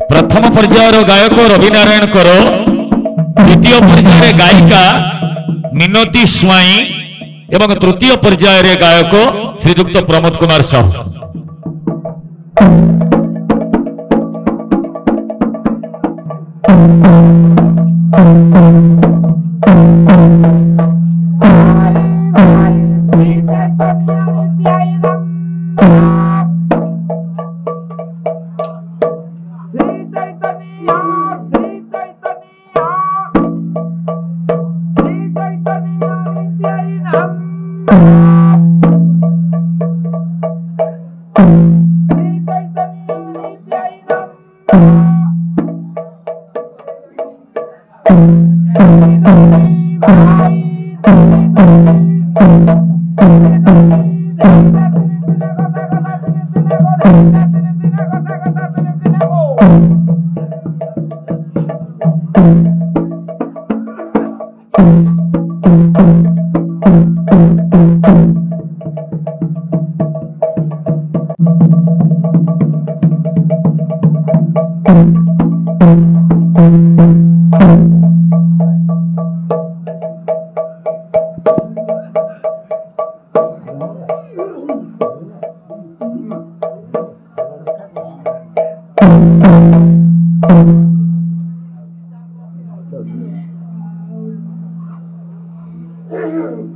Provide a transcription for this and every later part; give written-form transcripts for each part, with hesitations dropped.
प्रथम पर्यायर गायक रवि नारायण कर, द्वितीय पर्यायर गायिका मिनती स्वाई एवं तृतीय पर्यायर गायक श्रीजुक्त प्रमोद कुमार साहू।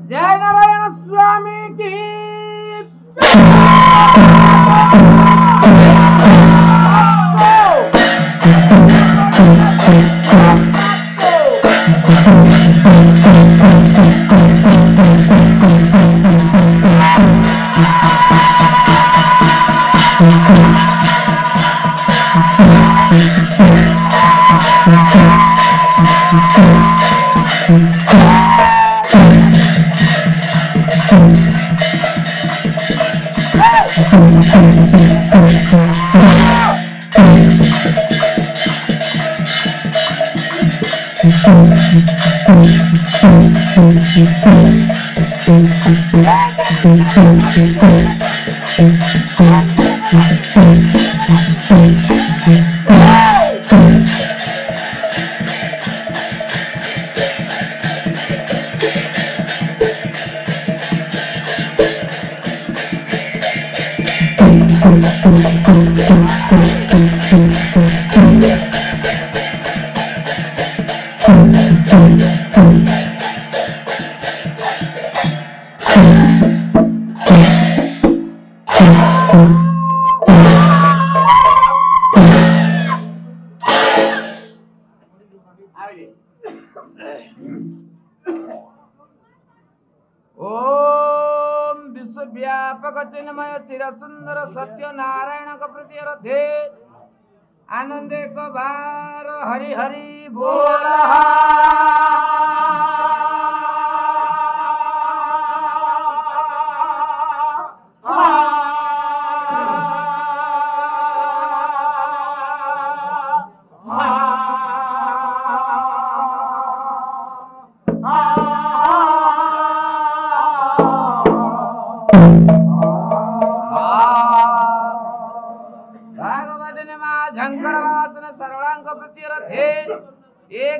जय नारायण स्वामी की ओम विश्वव्यापक चिन्मय चिर सुंदर सत्य नारायण का प्रति रथे आनंदे को भार हरि हरि बोल।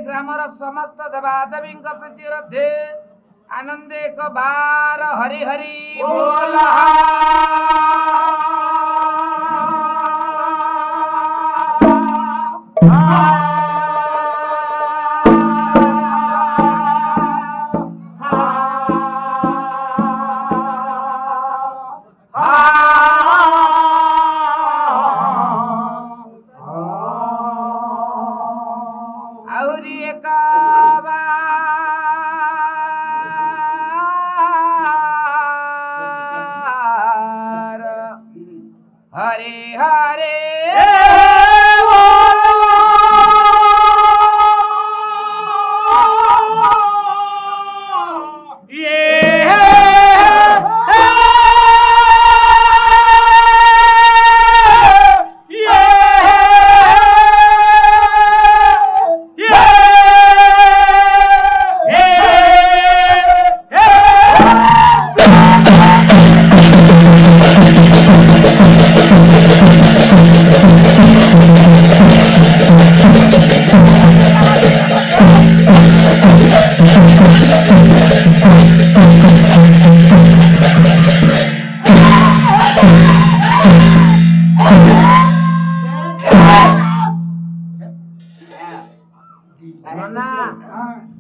ग्रामर समस्त देवादेवी प्रति रथे आनंदे को बार हरि हरि बोल। हरे हरे ନା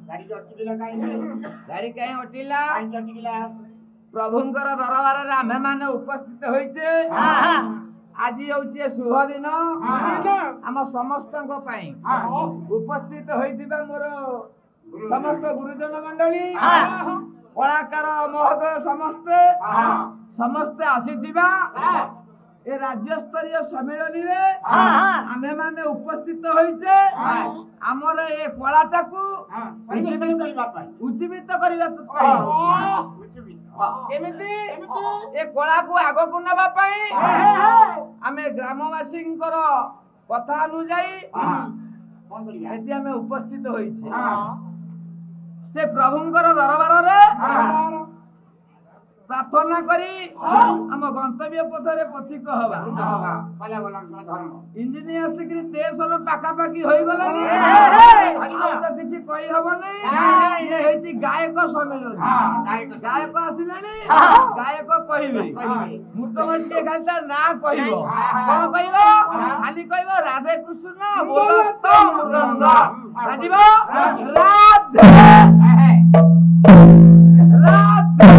ଗାଡି ଅଟକିଲା କାହିଁକି? ଗାଡି କାହିଁ ଅଟିଲା? କାହିଁକି ଅଟକିଲା? ପ୍ରଭୁଙ୍କର ଦରବାରରେ ଆମେ ମାନେ ଉପସ୍ଥିତ ହୋଇଛେ। ଆଜି ହଉଛି ଶୁଭ ଦିନ ଆମ ସମସ୍ତଙ୍କ ପାଇଁ। ଉପସ୍ଥିତ ହୋଇଥିବା ମୋର ସମସ୍ତ ଗୁରୁଜନ ମଣ୍ଡଳୀ, କଳାକାର ମହୋଦୟ ସମସ୍ତେ ଆସିଥିବା ଏ ରାଜ୍ୟସ୍ତରୀୟ ସମ୍ମିଳନୀରେ ଆମେ ମାନେ ଉପସ୍ଥିତ ହୋଇଛେ ଆମର ଏ କଳାଟାକୁ ଉଜ୍ଜୀବିତ କରିବା ପାଇଁ। କେମିତି ଏ କଳାକୁ ଆଗକୁ ନେବା ପାଇଁ ଆମେ ଗ୍ରାମବାସୀଙ୍କର କଥା ଅନୁଯାୟୀ ଏଠି ଆମେ ଉପସ୍ଥିତ ହୋଇଛେ। ସେ ପ୍ରଭୁଙ୍କର ଦରବାରରେ ପ୍ରାର୍ଥନା କରି ଆମ ଗନ୍ତବ୍ୟ ପଥରେ ପଥିକ ହବା। ଇଞ୍ଜିନିୟର ଆସିକିରି 13 ପାଖାପାଖି ହୋଇଗଲାଣି, ଆଉ ତ କିଛି କହିହବନି। ଇଏ ହେଇଛି ଗାୟକ ସମ୍ମିଳନୀ। ଗାୟକ ଆସିଲାଣି, ଗାୟକ କହିବେ। ମୃତମଣ୍ଡୀ ଖାଲି ନାଁ କହିବ। କଣ କହିବ? ଖାଲି କହିବ ରାଧେ କୃଷ୍ଣ ବୋଲ ତ ମୃଦଙ୍ଗ ବାଜିବ ରାଧେ ରାଧେ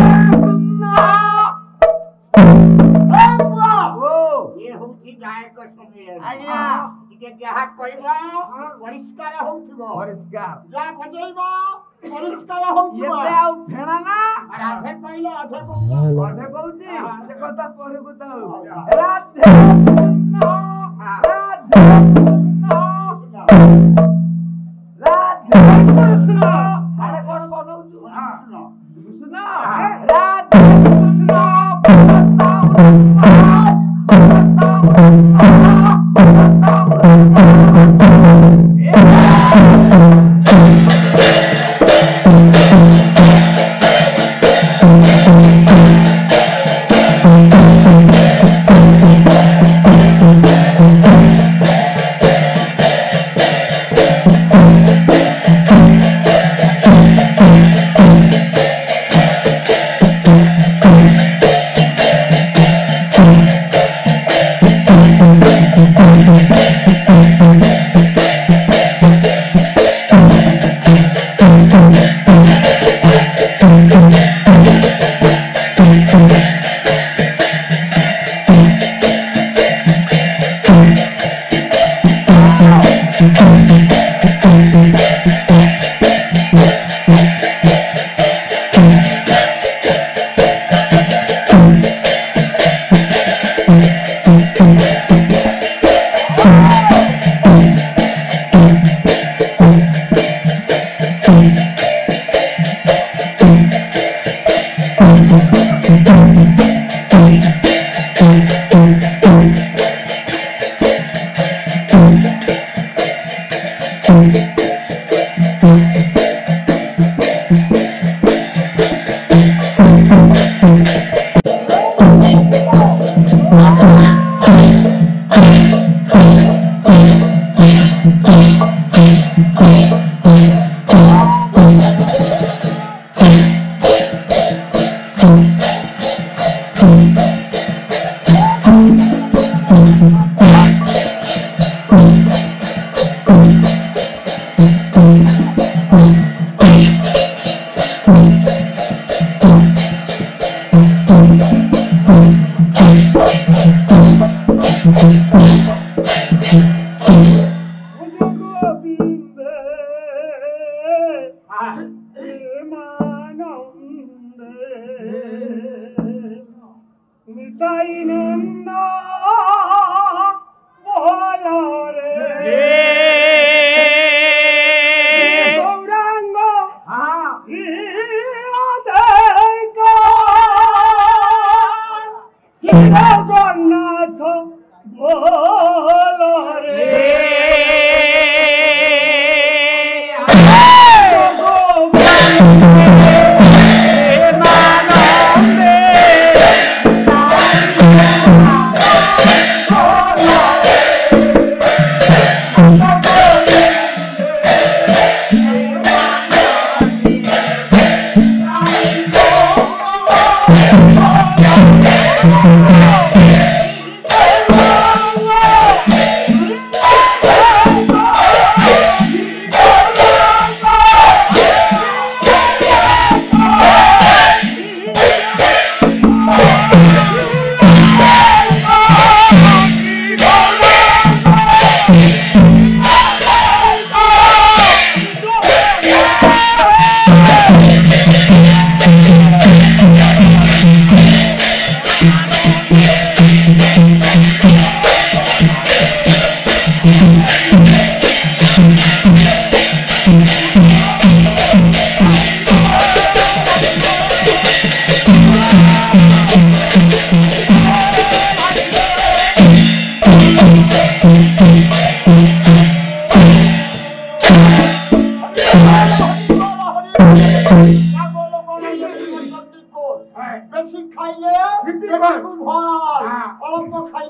ଗାୟକ ସମ୍ମିଳନୀ। ଟିକେ ଯାହା କହିବ ପରିଷ୍କାର ହଉଥିବ, ଯାହା ବଜେଇବ ପରିଷ୍କାର ହଉଥିବ। ଆଉ ଫେଣା ନା ରାଧେ କହିଲେ ଅଧେ ଅଧେ କହୁଛି ସେ କଥା ପରକୁ ଥାଉ। ରାଧେ କୃଷ୍ଣ ରାଧେ କୃଷ୍ଣ ରାଧେ କୃଷ୍ଣ। ଆରେ କଣ ବନଉଛୁ? କୃଷ୍ଣ ରାଧେ କୃଷ୍ଣ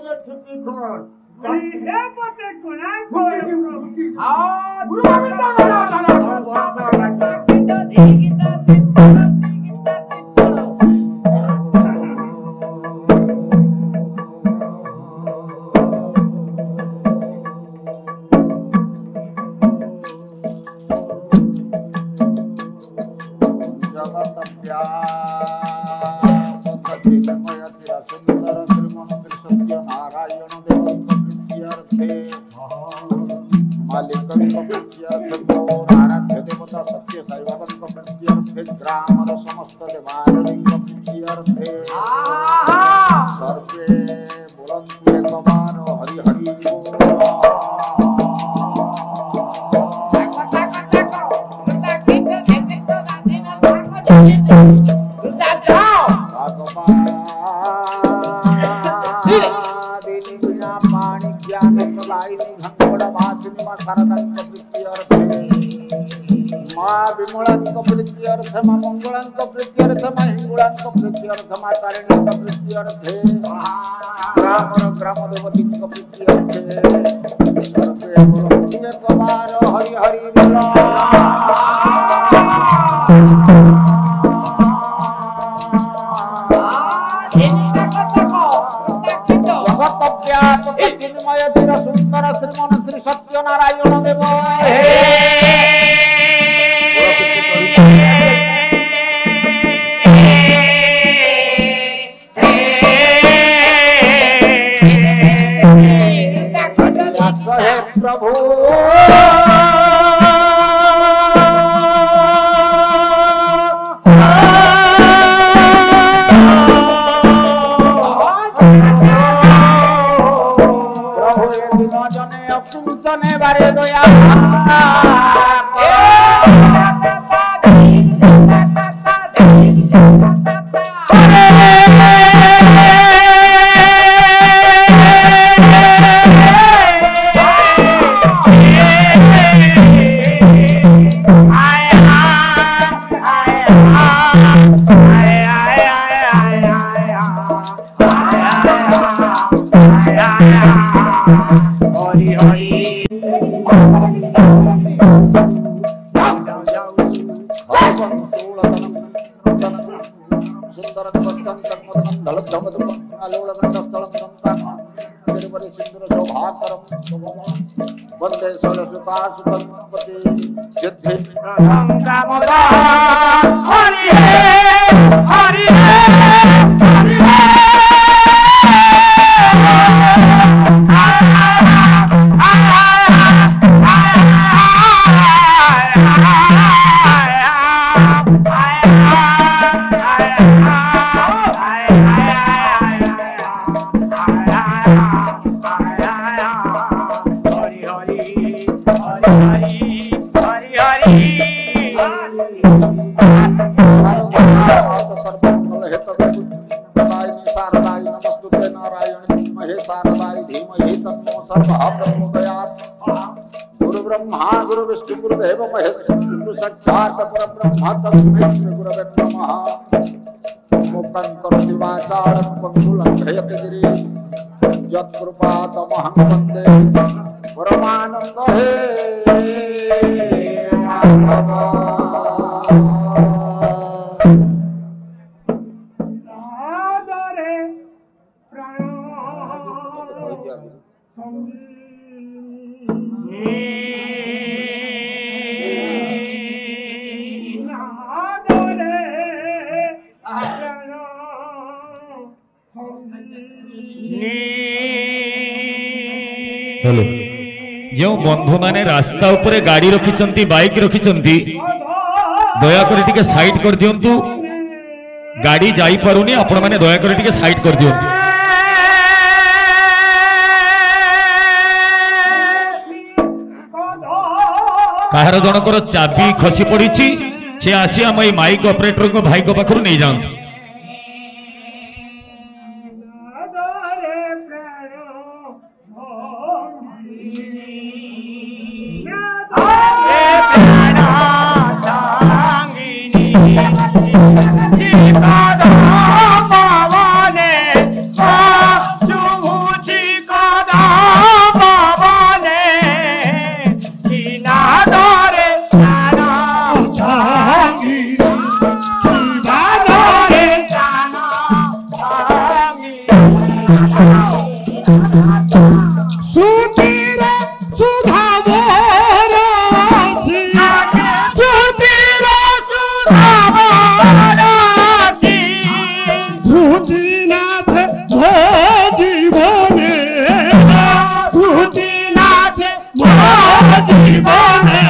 যে ঠিকই কর হে পথে কোনায় কই গুরু গোবিন্দ जो बंधु माने रास्ता उपरे गाड़ी रखिचंती बाइक रखिचंती दया करी टिके साइड कर दियंतु गाड़ी जाई पारुनी आपण माने दया करी टिके साइड कर दियंतु काहार जनकर चाबी खसी पड़ीची से आसी हम ए माइक ऑपरेटर को भाई को पाखरु नहीं जांतु Pawane, Juhuchi सुधीर सुधा मोरासी सुधीर सुधा मोरासी धुति नाचे भो जीवने धुति नाचे भो जीवने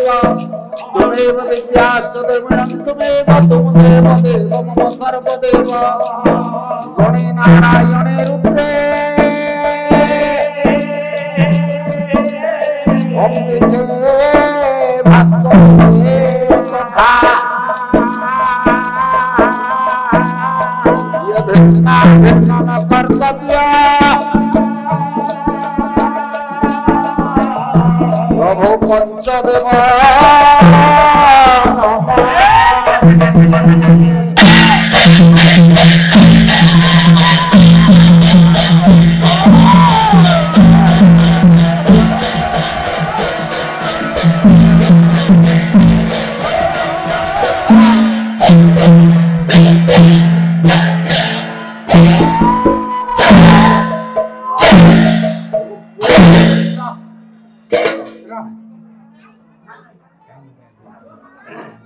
तुमेव विद्यास्तु धर्मिणं तुमेव तुमदेव देव मम सर्वदेव गुणे नारायणे रुद्रे अमृते भास्करे तथा ये भिन्ना भिन्न न कर्तव्य प्रभु पंचदेव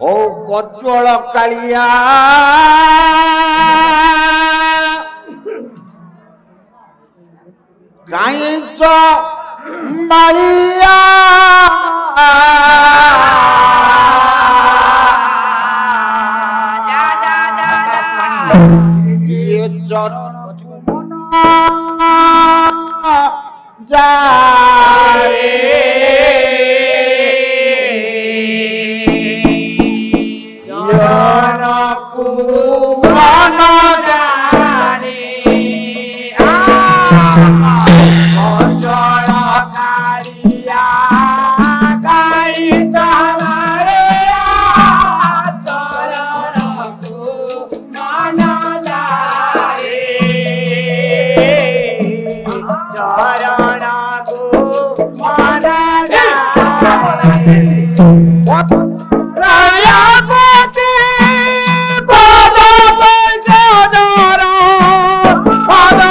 ओ कज्वल कालिया काईच मालिया ये चरण जा रे Father,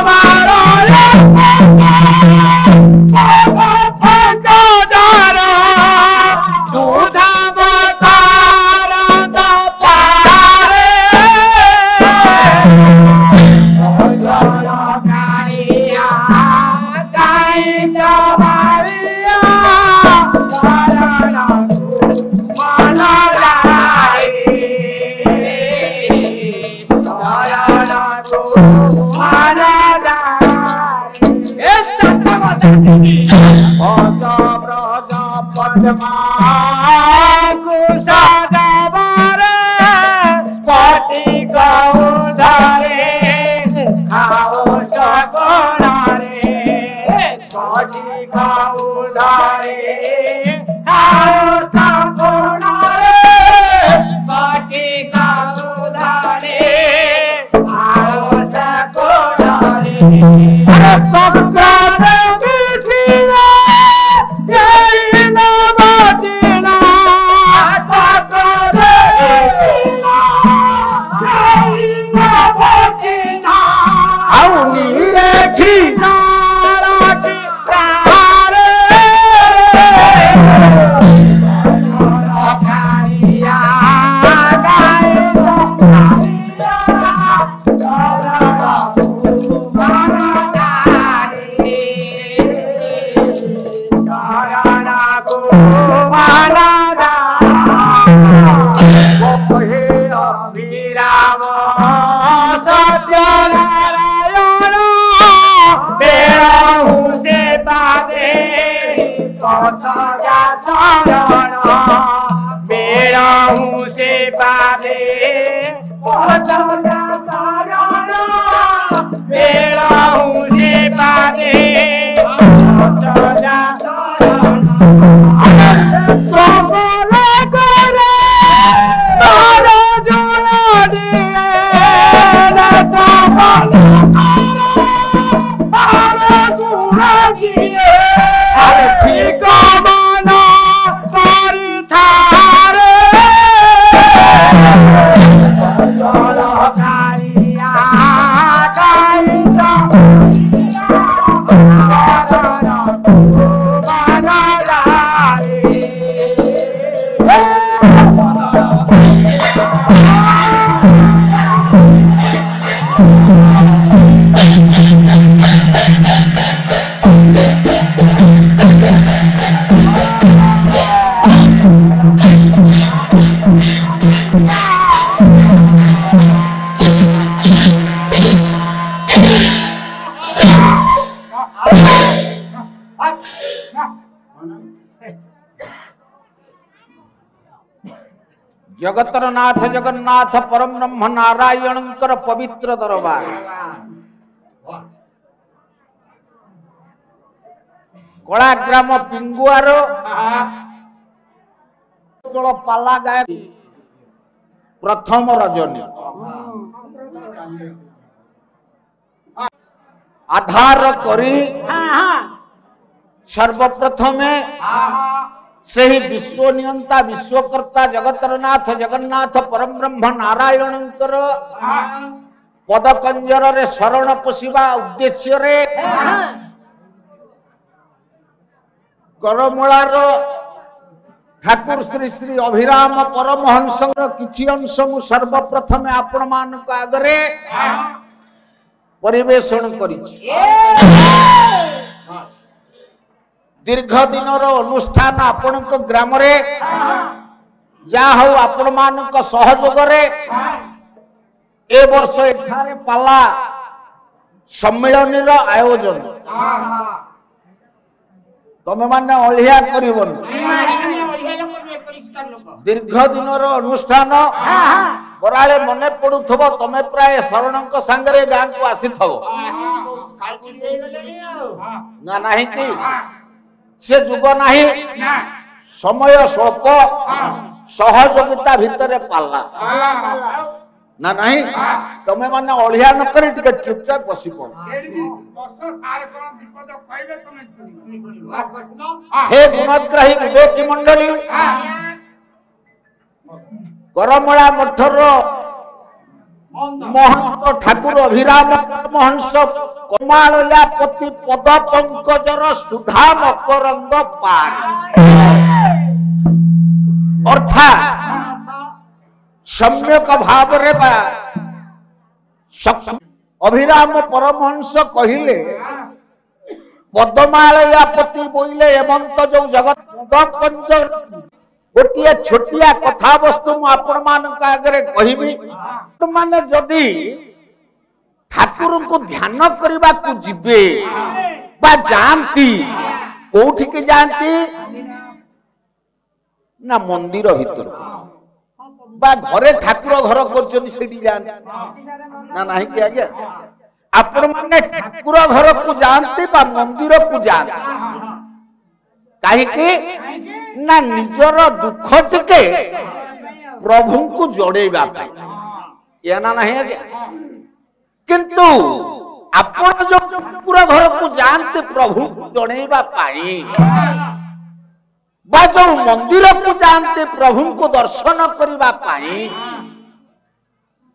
भज ब्रज पद्मा स्फटिक उदरे खाओ जगणारे स्फटिक उदरे खाओ जगणारे स्फटिक उदरे खाओ जगणारे अरे चक्र विसिया जय नवदिना चक्र जगतर नाथ जगन्नाथ परम ब्रह्म नारायणकर पवित्र दरबार कलाग्राम पिंगुआर पाला गाय प्रथम रजनी आधार करी सर्वप्रथमे सही विश्व नियंता विश्वकर्ता जगतर नाथ जगन्नाथ परम ब्रह्म नारायणकर पद कंजर रे शरण पशिबा उद्देश्य रे करमूलार ठाकुर श्री श्री अभिराम परमहंस किछि अंश मु सर्वप्रथमे आपण मान आगरे परिवेषण करिछि। दीर्घ दिन अनुष्ठान आपण ग्राम रे जा हो आपण मान सहयोग रे ए वर्ष एठारे पाला सम्मेलन रो आयोजन तमे माने अलिया करिवन दीर्घ दिन अनुष्ठान बराले मने पड़ुथबो तमे प्राय शरणक संगरे गां को आसीथबो ना नाही कि से जुग नाही समय स्वल्प सहयोगिता भितर पाला ना नहीं तमे माने अलिया न करी टिके चुपचाप बसी पड़ हे गुणग्राही विवेकी मंडली करमला मठर महंत ठाकुर अभिराम परमहंस कमालयापति पद पंकजर सुधा मकरंग पार अर्थात सम्यक भाव रे अभिराम परमहंस कहिले पदमालयापति बोइले एमंत जो जगत पद पंकजर गोटे छोटिया कथा वस्तु आपण मान आगे कहबी माने जदि ठाकुर को ध्यान करने को जीवे बा जानती कोठी के जानती ना मंदिर भीतर बा घरे ठाकुर घर करछन सेठी जान ना नहीं कि आज्ञा आपण माने ठाकुर घर को जानती बा मंदिर को जानती काहे कि ना निजर दुख टिके प्रभु को जोड़ेबा या ना नहीं आज्ञा किंतु आपण जो पूरा घर को जानते प्रभु को जोड़ेबा पाई बा जो मंदिर को जानते प्रभु को दर्शन करबा पाई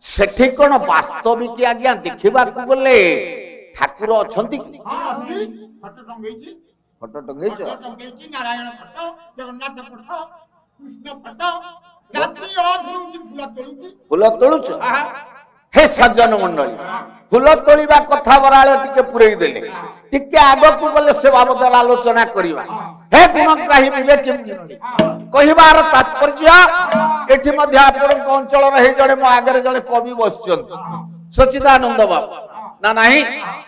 सेठी कोन वास्तविक आज्ञा देखिबा को गले ठाकुर अछंती कि फोटो टंगेची फोटो टंगेछ Narayan photo Jagannath photo Krishna photo रात्रि अधुरुची फूल तोलुची फूल तोलुछ हे सज्जन मंडली फूल तोलिबा कथा बराले टिके पुरई देले टिके आगो को गले से बाबद आलोचना करिवा हे गुणग्राही विवेक कहिबार तात्पर्य एठी मध्ये आपण अंचल रही जड़े मो आगे जड़े कवि बसचन सच्चिदानंद बाबा ना नहीं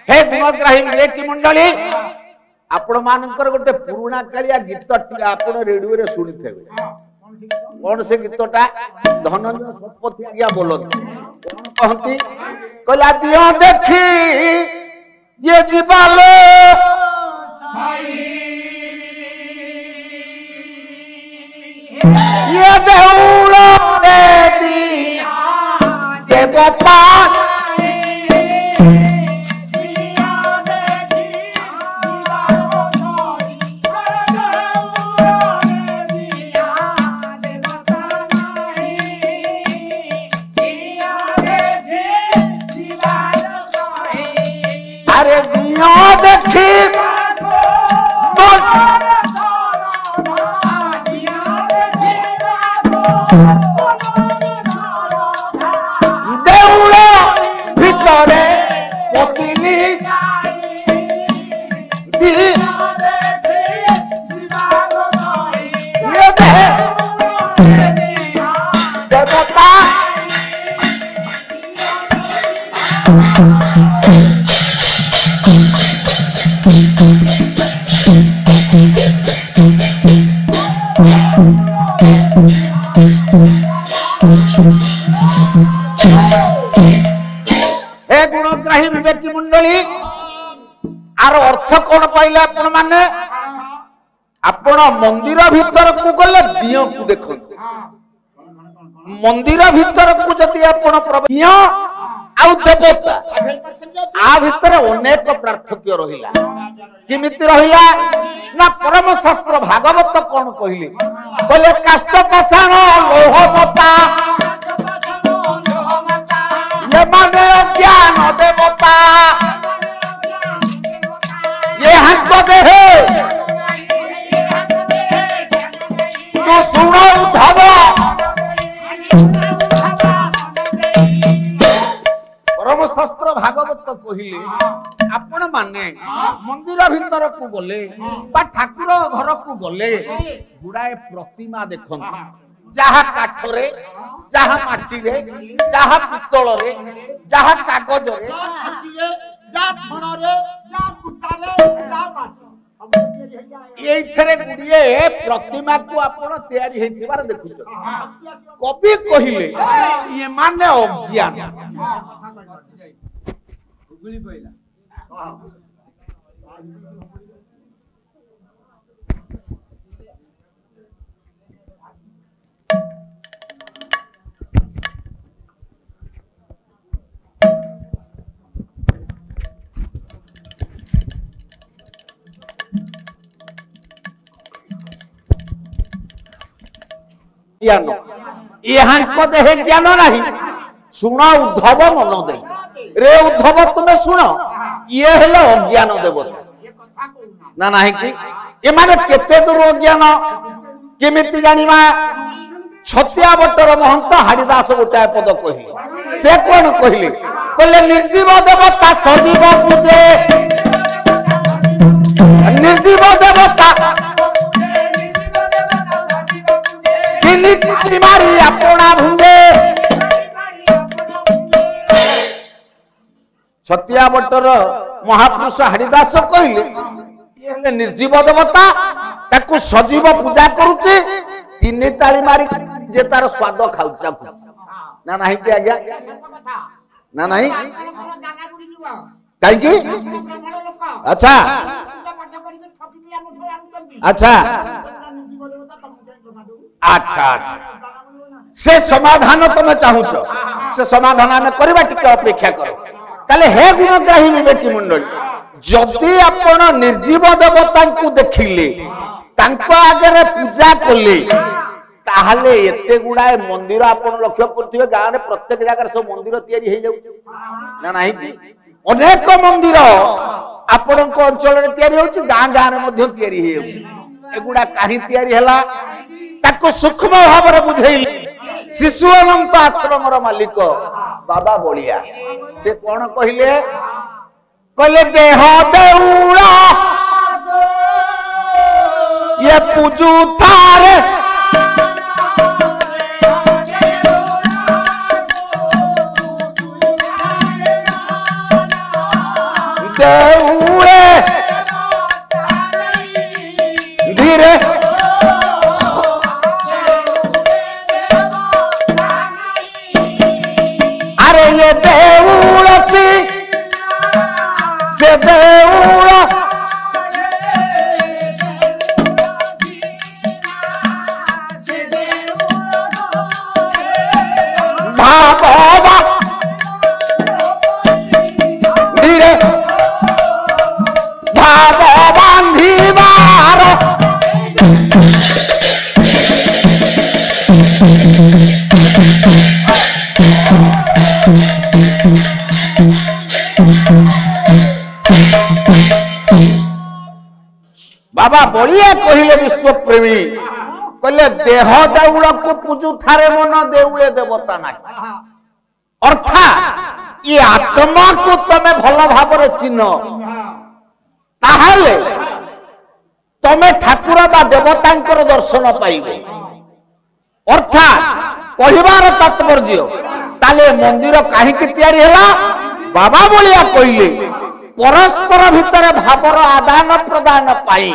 हे गुणग्राही विवेक मंडली आपण मानकर गोटे पुराना कालिया गीत आपण रेडियो रे सुनिथेबे कौन से गीतटा धनंजय शतपथी आज्ञा बोलत कौन कहती कला दियो देखी ये जीवालो ये देउलो दे दिया देवता अरे दियो देखी देउलो भितरे पतिनी देवता हे गुणग्राही विवेक मंडली आर अर्थ कौन पाइले आपण माने आपण मंदिर भीतर को गले दियो को देखंतु मंदिर भीतर को जति आपण प्रवेश आउ देवता आ भीतर अनेक पार्थक्य रहिला किमिति रहिला ना परम शास्त्र भागवत कौन कहिले बोले काष्ठ पाषाण लोह मता ये माने ज्ञान देवता ये हंस देहे तू सुनो उद्धव परम शास्त्र भागवत कहिले आपण माने मंदिर भीतर को गले बा ठाकुर घर को गले गुड़ाए प्रतिमा देखन जहा काठरे जहा माटी रे जहा पित्तल रे जहा कागज रे जा छण रे जा कुटा रे जा माटी एथरे गुडिए प्रतिमा को आपण तयारी हेतिबार देखुछ कवि कहिले ये माने अज्ञान गुली पइला ज्ञान यहाँ को देहे ज्ञान नहीं सुना उद्धव मन दे रे उद्धव तुम्हें सुनो ये हेलो अज्ञान देवता ना नहीं कि ए माने केते दूर अज्ञान केमिति जानिबा छतिया बटर महंत हाड़ीदास गोटाए पद कहले से कौन कहले कहले निर्जीव देवता सजीव पूजे निर्जीव देवता मारी अपना भुंगे छतिया बटर महापुरुष हरिदास कहले ये हेले निर्जीव देवता ताकू सजीव पूजा करूचे तीन ताली मारी जे तार स्वाद खाउचा ना नहीं कि आज्ञा ना नहीं काई अच्छा अच्छा अच्छा अच्छा से समाधान तुम चाहूच से समाधान आम करवा टिके अपेक्षा करो ताले हे गुणग्राही विवेकी मंडली जदि आपण निर्जीव देवता को देखिले तांको आगे पूजा कले ताहले एते गुडाए मंदिर आपण लक्ष्य करथिबे गां रे प्रत्येक जगह सब मंदिर तयारी हे जाउ ना नाही कि अनेक मंदिर आपण को अंचल रे तयारी होछि गां गां रे मध्ये तयारी हे एगुडा काहे तयारी हला ताको सूक्ष्म भाव रे बुझेइली शिशु अनंत आश्रम रो मालिक बाबा बलिया से कोन कहिले कहले देह देउला ये पूजू थारे देउले धीरे अरे ये देउल से देउल बाबा धीरे बाबा बांधी बार बाबा बलिया कहले विश्व प्रेमी कहले देह देउल को पूजू थारे मन देउले देवता नहीं अर्थात ये आत्मा को तमे भल भाव चिन्ह ताहले तमे ठाकुर बा देवतांकर दर्शन पाइबे अर्थात कहिबार तात्पर्य ताले मंदिर काहे कि तयारी हला बाबा बलिया कहले परस्पर भितर भावर आदान प्रदान पाई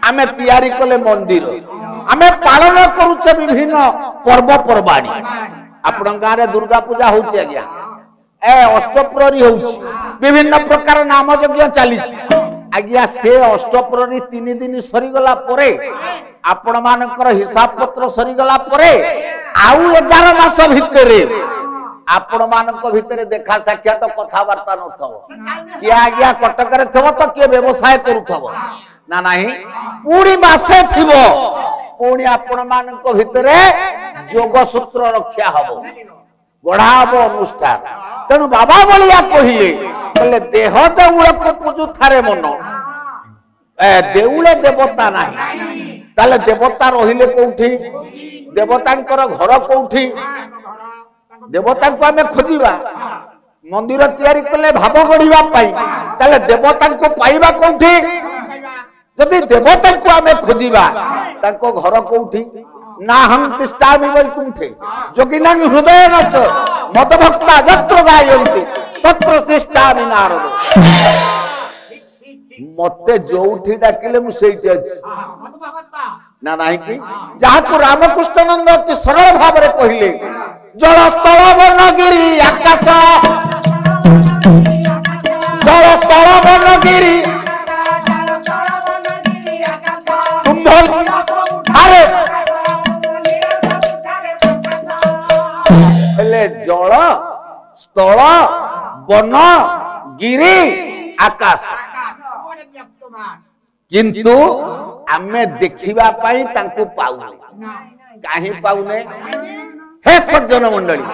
आमे तयारी कले मंदिर आमे पालन करूचे विभिन्न पर्व पर्वाणी आपण गां रे दुर्गा पूजा होची आज्ञा ए अष्टप्रहरी होची विभिन्न प्रकार नाम यज्ञ चली आज्ञा से अष्टप्रहरी 3 दिन सरी गला परे आपण मानकर हिसाब पत्र सरी गला परे आउ 11 मास भितरे आपण मानक भितरे देखा साक्षात कथावार्ता नथबो कि आज्ञा कटक रे थबो तो के व्यवसाय करूथबो ना नहीं पूरी मासे थिबो पूरी आपण मानक भितरे जोग सूत्र रक्षा हबो गढ़ाबो अनुष्ठान तेणु बाबा बलिया कहिले बोले देह देउल को पूजू थारे मन देउले देवता नाही ताले देवता रहिले कोठी देवतांकर घर कोठी देवता को आमे खोजिबा मंदिर तयारी कले भाव गढ़िबा पाई ताले देवता को पाइबा कोठी जदि देवता को आमे खोजिबा ताको घर कोठी ना हम तिष्ठामि वैकुंठे जोगिनां हृदय नच मद भक्ता जत्र गायन्ति तत्र तिष्ठामि नारद मते जोठी डाकिले मु सेठी अछि ना नाही कि जहा को रामकृष्ण नंद अति सरल भाव रे कहिले जल स्थल वर्णगिरी आकाश जल स्थल वर्णगिरी तुम्भल अरे हेले जल स्थल वन गिरी आकाश किंतु आमे देखिबा पाई तांको पाउने काहे पाउने हे सज्जन मंडली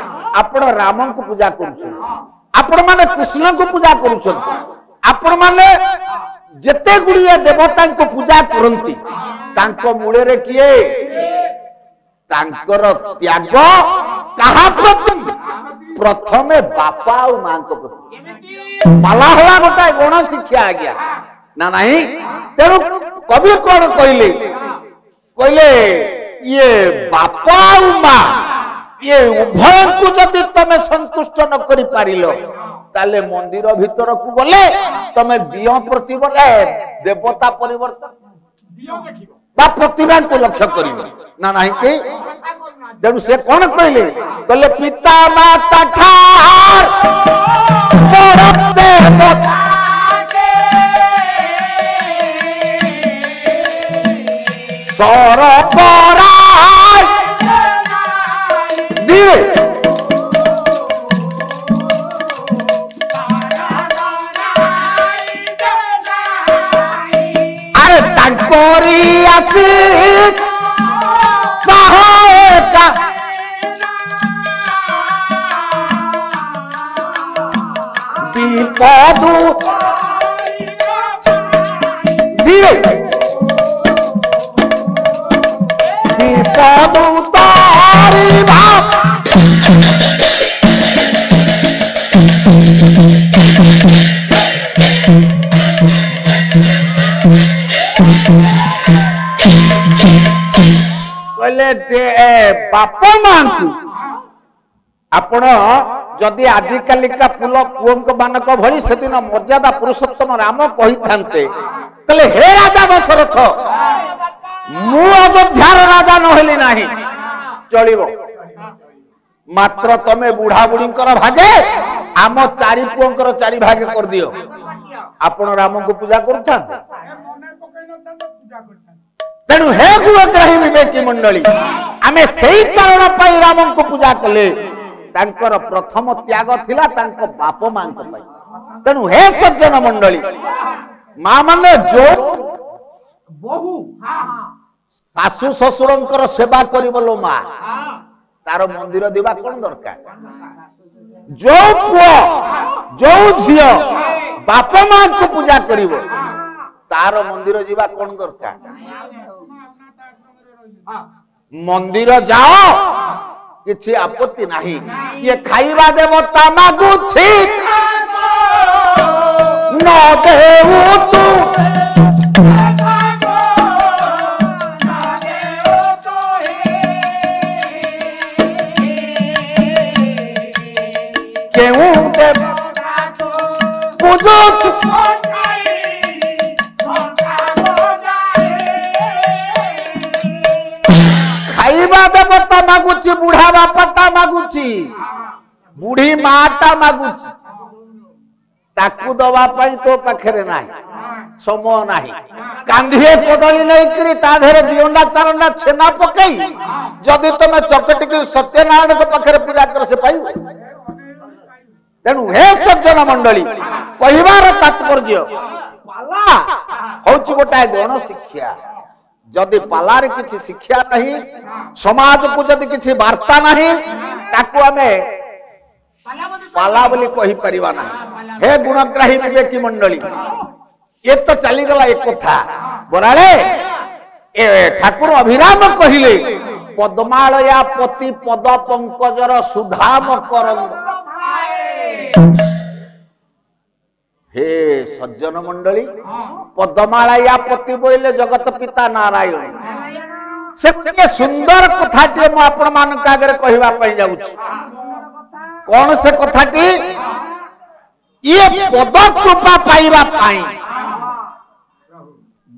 आपण राम को पूजा करूछन आपण माने कृष्ण को पूजा करूछन आपण माने जते गुड़िया देवता को पूजा करंती तांको मूले रे किए तांकर त्याग कहा प्रति प्रथमे बापा और मां को प्रति पाला होला गोटा गुण शिक्षा आ गया ना नहीं तेणु कवि कौन कहले कहले ये बापा और मां ये उभय को जदि तमे संतुष्ट न करि पारिलो ताले मंदिर भीतर को गले तमे दियो देवता परिवर्तन दियो देखिबो बा प्रतिभा को लक्ष्य करिवो ना नाही कि तेणु से कौन कहले कहले पिता माता ठार बड़ देवता सरपराय धीरे अरे तंकोरी आशीष सहायता विपदु धीरे विपदु तारी बाप कहले बाप मां आपण जदि आजिकालिका पुल पुओं मानक भली से दिन मर्यादा पुरुषोत्तम राम कही थांते कहले हे राजा दशरथ मु अयोध्यार राजा नहली नाही चलिबो मात्र तमे बुढ़ा बुढ़ी भागे आम चारि पुओं चारि भागे कर दियो आपण राम को पूजा करछन तेणु हे गुणग्राही विवेकी मंडली आमे सेही कारण पाई राम को पूजा कले तांकर प्रथम त्याग थिला तांको बाप मां को पाई तेणु हे सज्जन मंडली मां माने जो बहु सासु ससुरंकर सेवा करिबलो मां तार मंदिर दिबा कोन दरकार जो पुओ जो झियो बाप मां को पूजा करिवो तार मंदिर जीवा कोन दरकार मंदिर जाओ किछि आपत्ति नहीं ये खाइबा देवता मागुछि न देऊ तू केहू देव पूजो खाइबा देवता मागुची बुढ़ा बापाटा मागुची बुढ़ी माटा मागुची ताकू दवा पाई तो पाखरे नाही समय नाही कांधिए कदली नहीं करी ता धेरे जियोंडा चारंडा छेना पकई जदि तमे चकटी के सत्यनारायण के पाखरे पूजा कर से पाई तेणु हे सज्जन मंडली कहिबार तात्पर्य पाला होची गोटाए गण शिक्षा जदि पालार किसी शिक्षा नहीं समाज को जदि किसी वार्ता नहीं ताकू आमे पाला बोली कहि परिबा नहीं हे गुणग्राही विवेकी मंडली ये तो चली गला एक कथा बराले ए ठाकुर अभिराम कहिले पद्मालया पति पद पंकजर सुधाम करंग हे सज्जन मंडली पद्मालया पति बोले जगत पिता नारायण से सुंदर कथाटी मु आपण मानक आगे कहवा पई जाउछि कौन से कथाटी ये पद कृपा पाइबा पाई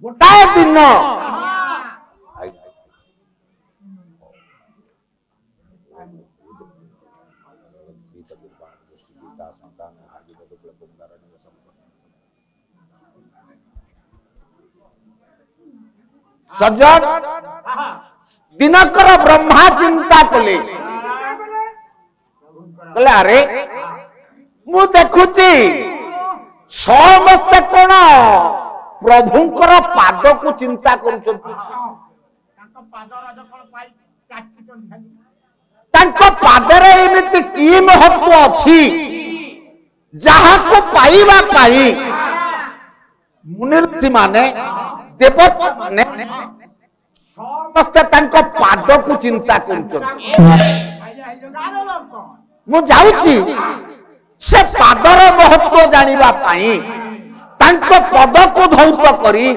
गोटाए दिन सज्जन दिनकर ब्रह्मा चिंता कले कहले अरे मु देखुची समस्ते कोन प्रभुंकर पाद को चिंता करूछंती तांको पादरे एमिति की महत्व अछि जहा को पाइबा पाई मुनिऋषि माने देवता माने समस्त तांको पाद को चिंता करूछंती मु जाउची से पादर महत्व जानिबा पाई तांको पद को धौत करी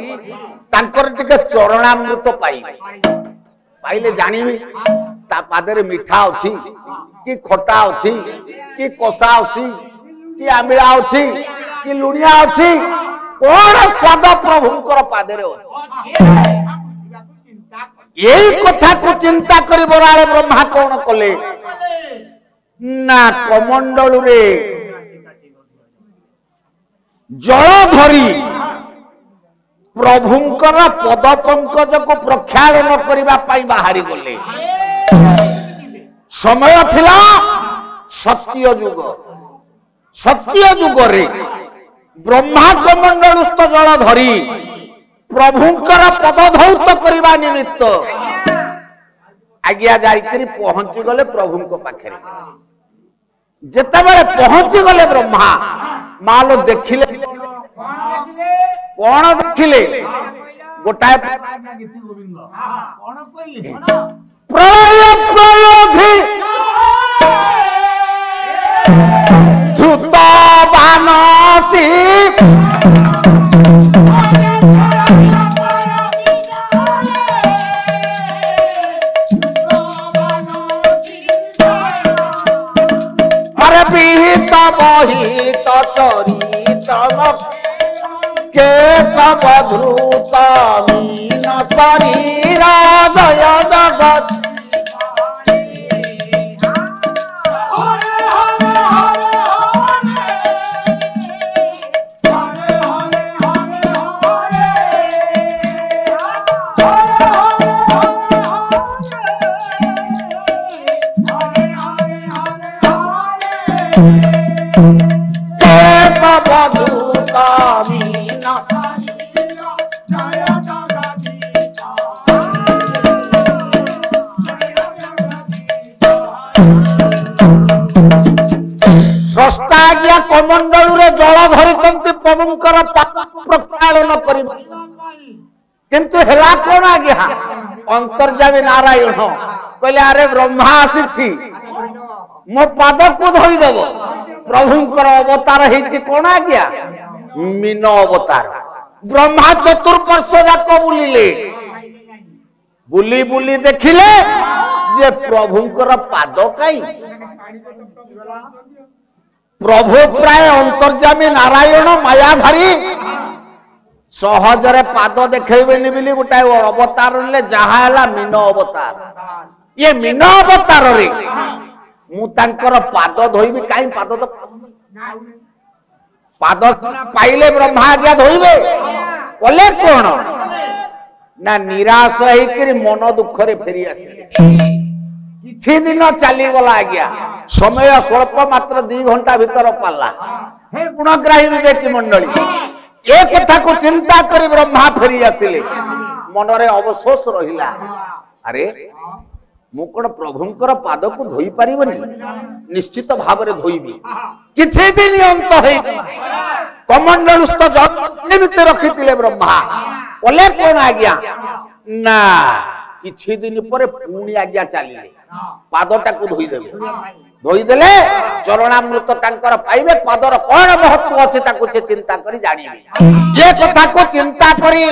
तांकर टिके चरणामृत पाई पाइले जानिबी ता पादरे मिठा अछि कि खटा अछि कि कषा अछि कि आमिला अच्छी कि लुणिया अच्छी कौन स्वाद प्रभुंकर पादरे यही कथा को चिंता करी बराले ब्रह्मा कौन कले ना कमंडल रे जल धरी प्रभुंकर पद पंकज को प्रक्षालन करबा पाई बाहरी गले समय थिला सत्य युग रे ब्रह्मा कमंडलस्थ जल धरी प्रभुंकर पद धौत करबा निमित्त आज्ञा जाइकरी पहुंची गले प्रभुंक पाखरे जेते बेले पहुंची गले ब्रह्मा मालो देखिले कौन देखिले गोटाए प्रलय प्रलोधी धृत बानसी अरे विहित बहित चरित केशव धृत मीन शरीर जय जगत कमंडल जल धरी प्रभुंकर प्रक्षालन कर किंतु हेला कौन आज्ञा अंतर्जामी नारायण कहले अरे ब्रह्मा आसी मो पाद को धोईदेव प्रभुंकर अवतार है कौन आज्ञा मीन अवतार ब्रह्मा चतुर्वर्ष जाक बुलिले बुली बुली देखिले जे प्रभुंकर पाद कई प्रभु प्राय अंतर्जामी नारायण मायाधारी सहजरे पाद देखेबेनी बोली गोटाए अवतार ने जहा मीन अवतार ये मीन अवतार रे मु तांकर पाद धोइबी काई पाद तो पाद पाइले ब्रह्मा आज्ञा धोइबे कले कोन ना निराश होइकरी मन दुख रे फेरी आसिले किछि दिन चली गला आज्ञा समय स्वल्प मात्र 2 घंटा भीतर पाला हे गुणग्राही विवेक मंडली ए कथा को चिंता करी ब्रह्मा फेरी आसिले मनरे अवशोष रहिला अरे मु कोन प्रभुंकर पाद को धोई परिबनी निश्चित भाव रे धोईबी किछि दिन अंत हे कमंडलस्थ जल निमित्त रखितिले ब्रह्मा कले कोन आज्ञा ना किछि दिन पर पुणी आज्ञा चलिले पादटा को धोई देबे धोई देले चरणामृत तांकर पाइबे पादर कोन महत्व अछि ताको से चिंता करी जानिबे ये कथा को चिंता करी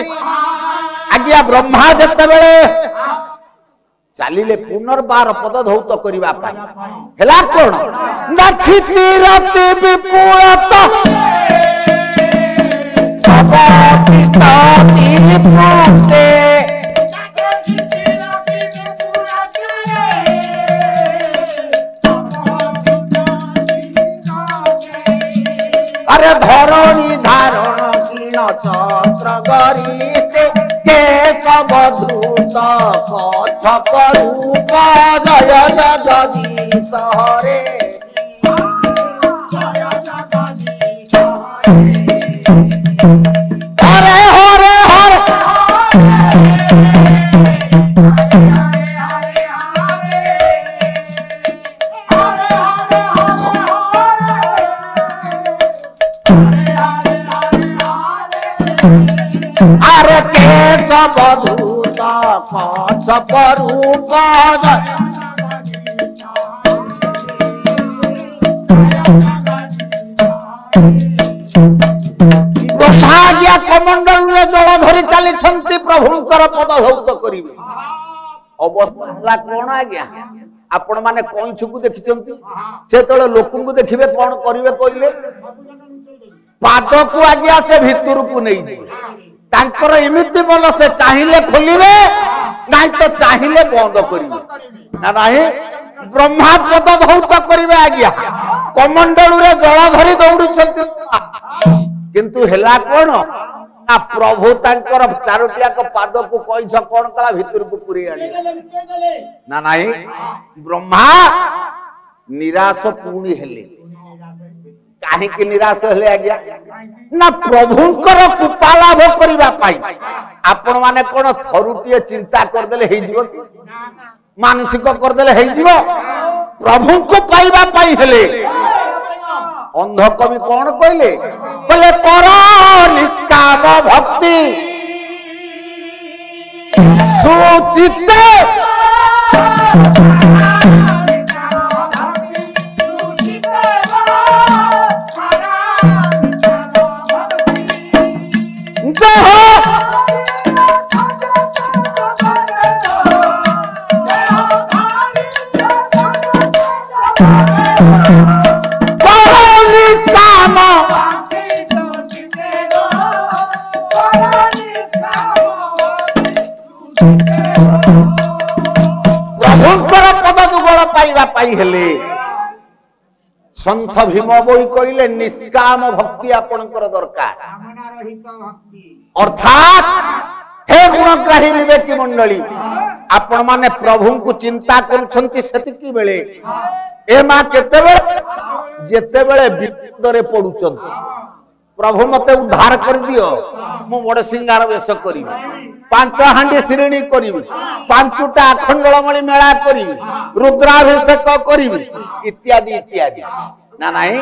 आज्ञा ब्रह्मा जते बेले चलिले पुनर्बार पद धौत करिबा पाई हेला कोन नखिति रति विपुलत भगवती ताति प्रोते अरे धरणी धारण किण चंद्र गरिष्ठे केशव धृत कच्छप रूप जय जगदीश हरे हरे हरे हरे अरे केशव धूत कच्छप रूप ब्रह्माज्ञा कमंडल जल धरी चली प्रभुंकर पद धौत करिवे अवस्था कौन आज्ञा आपण माने कइछु को देखिचंती से तळे लोकन को देखिबे कोन करिवे कइले पाद को आज्ञा से भीतर को नहीं दिए तांकर एमिति मन से चाहिले खोलिबे नहीं तो चाहिले बंद करिवे ना नहीं ब्रह्मा पद धौत करिवे आज्ञा कमंडलू रे जळ धरी दौड़ुछंती किंतु हेला कोन ना प्रभु तांकर चारोटिया को पाद को कइछ कोन कला भीतर को पुरी आनी ना नहीं ब्रह्मा निराश पूर्णी हेले काहे कि निराश हेले आज्ञा ना प्रभुंकर कृपा लाभ करिबा पाई आपण माने कोन थरुटिए चिंता कर देले हेइ जीव मानसिक कर देले हेइ जीव प्रभु को पाइबा पाई हेले अंध कवि कौन कहले बोले कर निष्काम भक्ति सुचिते पाई हेले संत भीम बोई कहले निष्काम भक्ति आपनकर दरकार अर्थात हे गुणग्राही विवेकी मंडली आपण माने प्रभु को चिंता करूछंती सेतिकी बेले ए मा केते बेले जेते बेले विपद रे पडुछंती प्रभु मते उद्धार कर दियो मु बड़ सिंगार वेश करिवि पांच हांडी श्रेणी करिवि पांचटा अखंडलमणि मेला करिवि रुद्राभिषेक करिवि इत्यादि इत्यादि ना नाही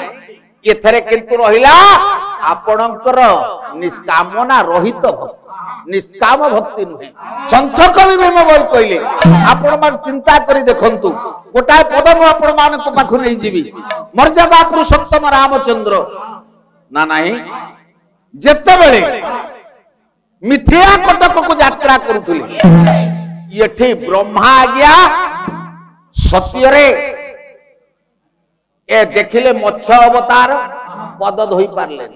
एथरे किंतु रहिला आपणकर निष्कामना रहित भक्ति निष्काम भक्ति नुहे संत कवि भीम बोल कहले आपण मान चिंता करी देखंतु गोटाय पद मु आपण मान को पाखु नै जीवी मर्यादा पुरुषोत्तम रामचंद्र ना नाही जेते बेले मिथिला कटक को यात्रा करुथुले येठी ब्रह्मा आज्ञा सत्य रे ए देखिले मत्स्य अवतार पद धोई पारले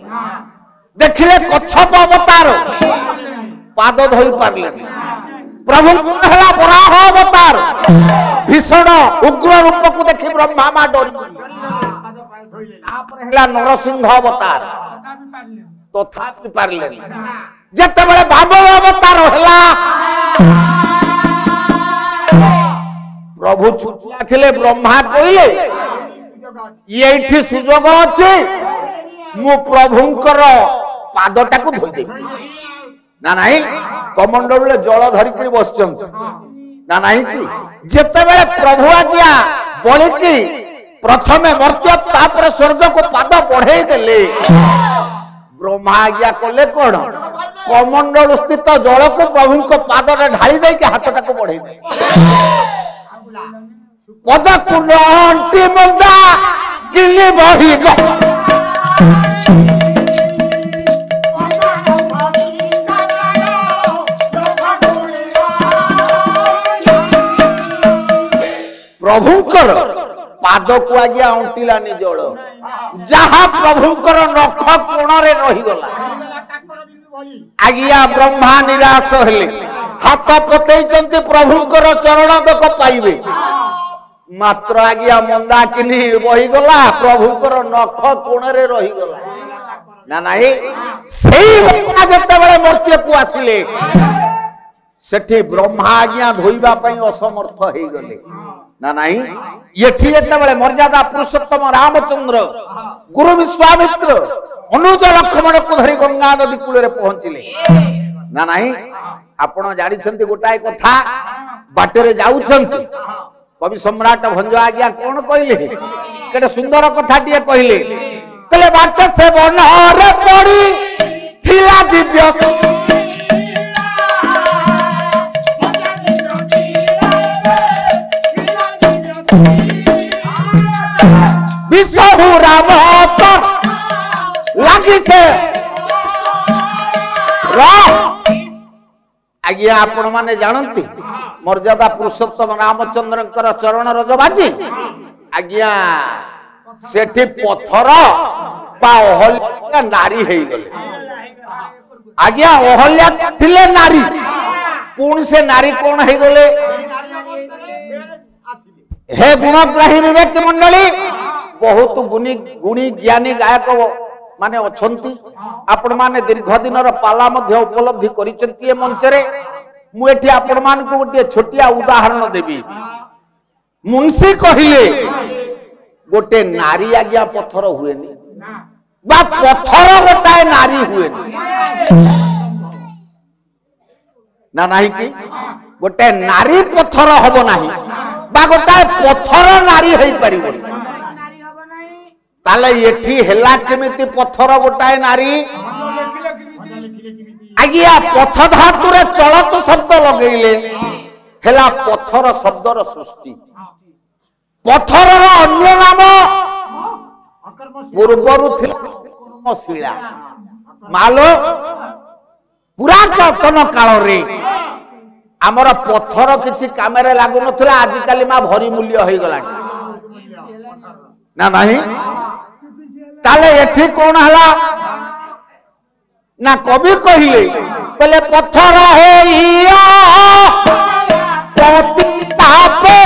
देखिले कच्छप अवतार पाद धोई पारले प्रभु हला वराह अवतार भीषण उग्र रूप को देखि ब्रह्मा मा डरी हला नरसिंह अवतार तथापि पारले जते बळे भागव अवतार हला प्रभु छुटिया थिले ब्रह्मा कइले येठी सुजोग अछि मु प्रभुंकर पादटा को धोई देबी ना नाही कमंडल जल धरि करी बसचंत ना नाही कि जते बळे प्रभु आज्ञा बोले कि प्रथमे मर्त्य तापर स्वर्ग को पाद बढ़ाई देले ब्रह्मा आज्ञा कले कोन कमंडल स्थित जल को प्रभु को पाद रे ढाली दे के हाथटा को बढ़ाई दे पद कुल अंटी मुंडा गिली बही ग प्रभुकर पाद को आज्ञा अंटिलानी जल जहा प्रभुकर नख कोण रे रही गला आज्ञा ब्रह्मा निराश हेले हाथ पतेइचंती प्रभुकर चरण देख पाइबे मात्र आज्ञा मंदाकिनी बही गला प्रभुकर नख कोण रे रही गला ना नाही सेही ब्रह्मा जते बेले मर्त्य को आसिले सेठी ब्रह्मा आज्ञा धोइबा पई असमर्थ हेई गले ना नाही येठी जते बेले मर्यादा पुरुषोत्तम रामचंद्र गुरु विश्वामित्र अनुज लक्ष्मण को धरी गंगा नदी कूल रे पहुंचिले ना नाही आपण जानि छंती गोटाय कथा बाटे रे जाउछंती कवि सम्राट भंज आज्ञा कोन कहले केते सुंदर कथा दिए कहले कहले बाटे से बन रे पड़ी थिला दिव्य विश्व राम लगी से आज्ञा आपण माने जानती मर्यादा पुरुषोत्तम रामचंद्र चरण रज बाजी आज्ञा सेठी पथर बा अहल्या नारी हे गले आज्ञा अहल्या थिले नारी पुणी से नारी कौन हे गले हे गुणग्राही विवेक मंडली बहुत गुणी ज्ञानी गायक माने अछंती आपण माने दीर्घ दिन पाला मध्य उपलब्धि करिसेंती मंच रे मु एठी आपण मान को गोटे छोटिया उदाहरण देबी मुंशी कहिए गोटे नारी आज्ञा पत्थर हुएनी बा पत्थर गोटाए नारी हुएनी ना नहीं कि गोटे नारी पत्थर हबो नाही बा गोटाए पत्थर नारी हेई परिबो ताले एठी हेला केमिति पत्थर गोटाए नारी आज्ञा पथ धातु रे चलत शब्द लगेइले हेला पत्थर शब्दर सृष्टि पत्थर अन्य नाम पूर्वरु थिला शिला मालो पुरातन काल रे हमर पत्थर किछि कामेरे लागु नथिला आजि काली मा भरी मूल्य होई गलानी ना नहीं ताले एठी कोन हला ना कवि कहिले पहले पत्थर होइया पति तापे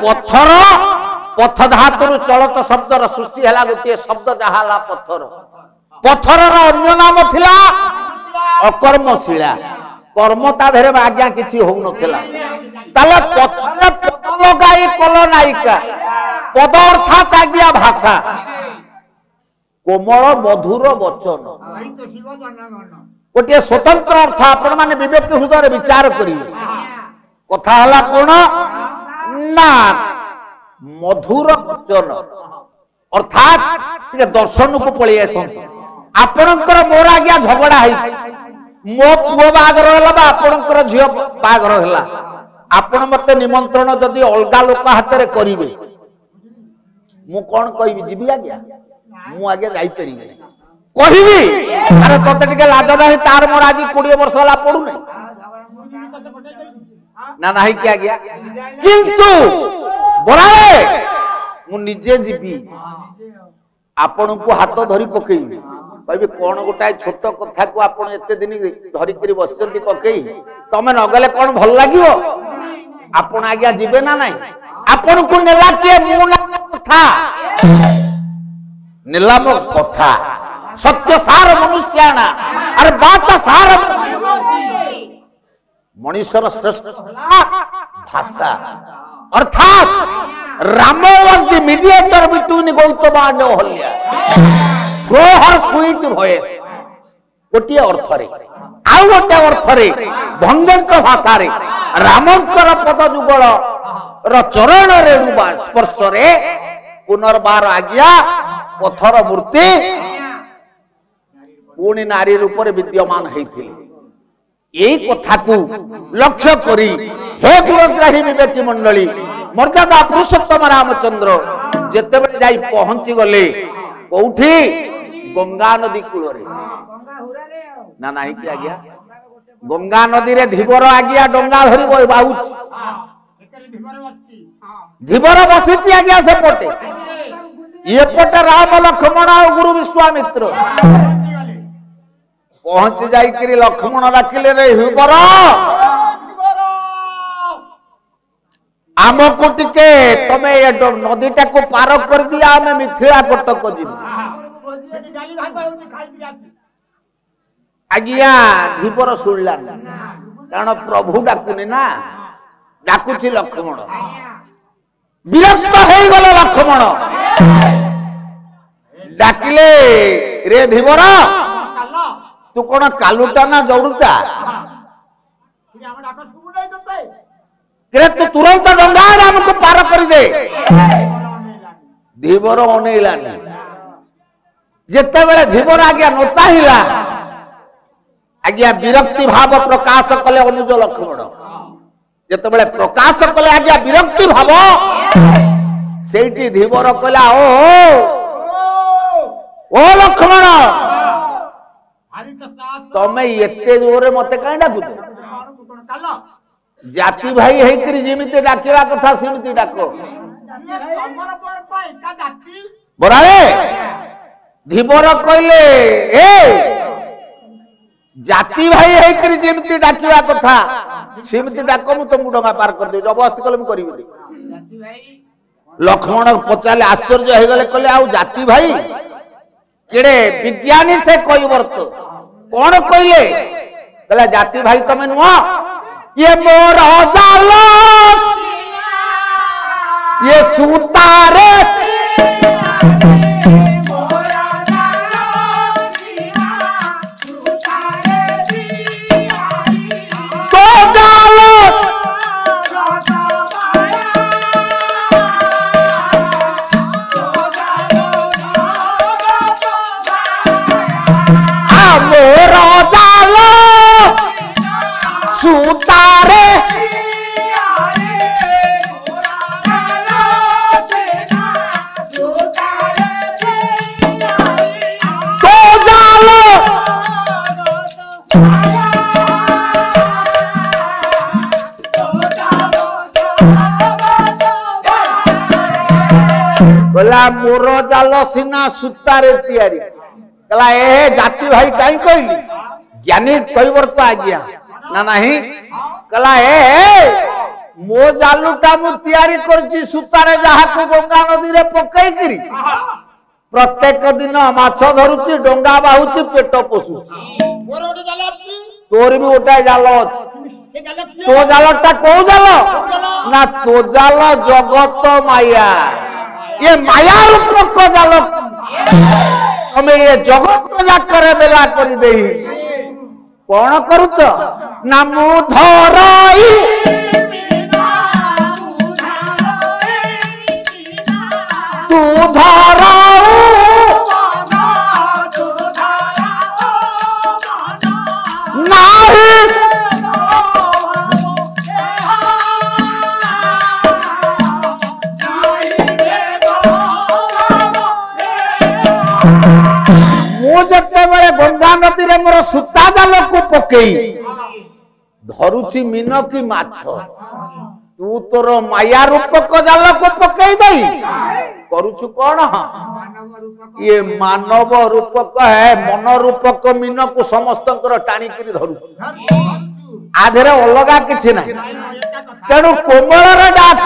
पत्थर पथ धातु चलत शब्दर सृष्टि है गोटे शब्द जहाला पत्थर पत्थर अन्य नाम थिला अकर्मशिला कर्म ता धरे आज्ञा किछि हो नथिला ताले पत्थर पद लगाई कल नायिका पद अर्थात आज्ञा भाषा कोमल मधुर वचन गोटे स्वतंत्र अर्थ आपण माने विवेक हृदय विचार करिवे कथा हला कोन ना मधुर वचन अर्थात दर्शन को पळि आसन आपणकर मोर आज्ञा झगड़ा है मो पुओ बागर हला बा आपणकर झियो बागर हला आपण मते निमंत्रण जदि अलगा लोक हाथ रे करिवे मु कोन कहिबी जीबी आज्ञा मु आगे जाई परिबे कहिबी अरे तते टिके लाज नाही तार मोर आजी 20 वर्ष हला पडु नै ना नहीं क्या गया किंतु बराए मु निजे जीबी आपण को हाथ धरी पकेई कहबी कोन गोटाए छोट कथा को आपण एते दिन धरी करी बसचंती पकेई तमे न गले कोन भल लागिवो आपण आज्ञा जीबे ना नहीं आपण को नेला के मु ना कथा नेला मो कथा सत्य सार मनुष्याना अरे बात सार मनुष्यर श्रेष्ठ भाषा अर्थात Ram was the mediator between Gautam and Ahalya through her sweet voice गोटे अर्थ रे आउ गोटे अर्थ रे भंजक भाषा रे रामंकर पद जुगल र चरण रेणु स्पर्श रे पुनर्बार आज्ञा पत्थर मूर्ति पुणी नारी रूप रे विद्यमान हेथिले यही कथा को लक्ष्य करी हे गुणग्राही विवेक मंडली मर्यादा पुरुषोत्तम रामचंद्र जेतेबेले जाई पहुंची गले कोठी गंगा नदी कूल रे ना नहीं कि आज्ञा गंगा नदी रे धीवर आज्ञा डंगा धरी गई बाहु धीवर बसिची आज्ञा से पटे ये पटे राम लक्ष्मण और गुरु विश्वामित्र पहुंच जाई लक्ष्मण डाकिले रे हिबर आमको टिके तमे ये नदीटा को पार कर दिया आमे मिथिला कटक जीव आज्ञा धीवर सुनला कारण प्रभु डाकुनी ना डाकुची लक्ष्मण विरक्त हो गला लक्ष्मण डाकिले रे धीवर काला तू कौन कालुटा ना जौरुटा फिर हम डाका सुबु नहीं देते रे तू तुरंत डंगा हमको पार कर दे धीवर अनेलानी जिते बेले धीवर आज्ञा न चाहिला आज्ञा विरक्ति भाव प्रकाश कले अनुज लक्ष्मण जिते बेले प्रकाश कले आज्ञा विरक्ति भाव सेठी धीवर कहला ओ लक्ष्मण हरि का सास तमे एते जोरे मते काई डाकुछ काला जाति भाई हेकरी जेमिति डाकिवा कथा सेमिति डाको तमर पर पाई का जाति बराए धीवर कहले ए जाति भाई हेकरी जेमिति डाकिवा कथा सेमिति डाको मु तुमको डंगा पार कर दे जबरदस्ती कले मु करिबि जाति भाई लक्ष्मण पचाले आश्चर्य हे गले कहले आउ जाति भाई केड़े विज्ञानी से कोई वर्त कौन कहले कहला जाति भाई तमे नुआ ये मोर जालो ये सूतारे तो जालो मोर जालो सूतारे तो जालो बोला मोर जाल सीना सूतारे तैयारी कहला ए जाति भाई कहीं कहली ज्ञानी कैवर्त आज्ञा ना नहीं कहला ए मो जालुटा मु तैयारी करची सूतारे जहा को गंगा नदी रे पकई करी प्रत्येक दिन माछ धरुची डंगा बाहुची पेट पोषुची मोर ओटे जाला अछि तोर भी ओटाई जाल अछि से जाला की तो जालटा को जाल ना तो जाल जगत माया ये माया रूप को जाल हमें ये जगत जाकर बेला कर दे कौन करुच ना मु धरई तू धरऊ नाही मु जते बेले गंगा नदी रे मोर सूता जाल को पकई धरुची मीन की माछ तू तोर माया रूपक जाल को पकई दई करुछु कौन ये मानव रूपक है मन रूपक मीन को समस्त टाणी करी धरु आधेरे अलगा किछि ना तेणु कोमल डाक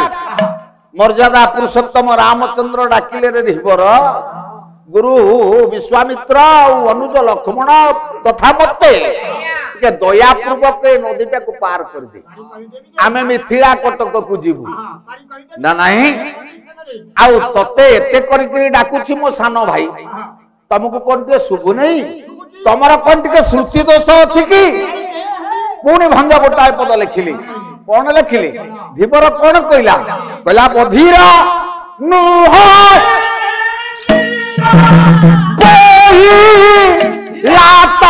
मर्यादा पुरुषोत्तम रामचंद्र डाकिले रे धीवर गुरु विश्वामित्र अनुज लक्ष्मण तथा मते के दया पूर्वक नदीटा को पार कर दे आमे मिथिला कटक को जीवु ना नहीं आउ तते एते करी डाकुछि मो सानो भाई तुमको कोन के शुभ नहीं तमरा कोन के श्रुति दोष अछि कि पुणी भंग गोटाए पद लिखिली कौन लिखिली धीवर कौन कहला कहला बधीर नुह लात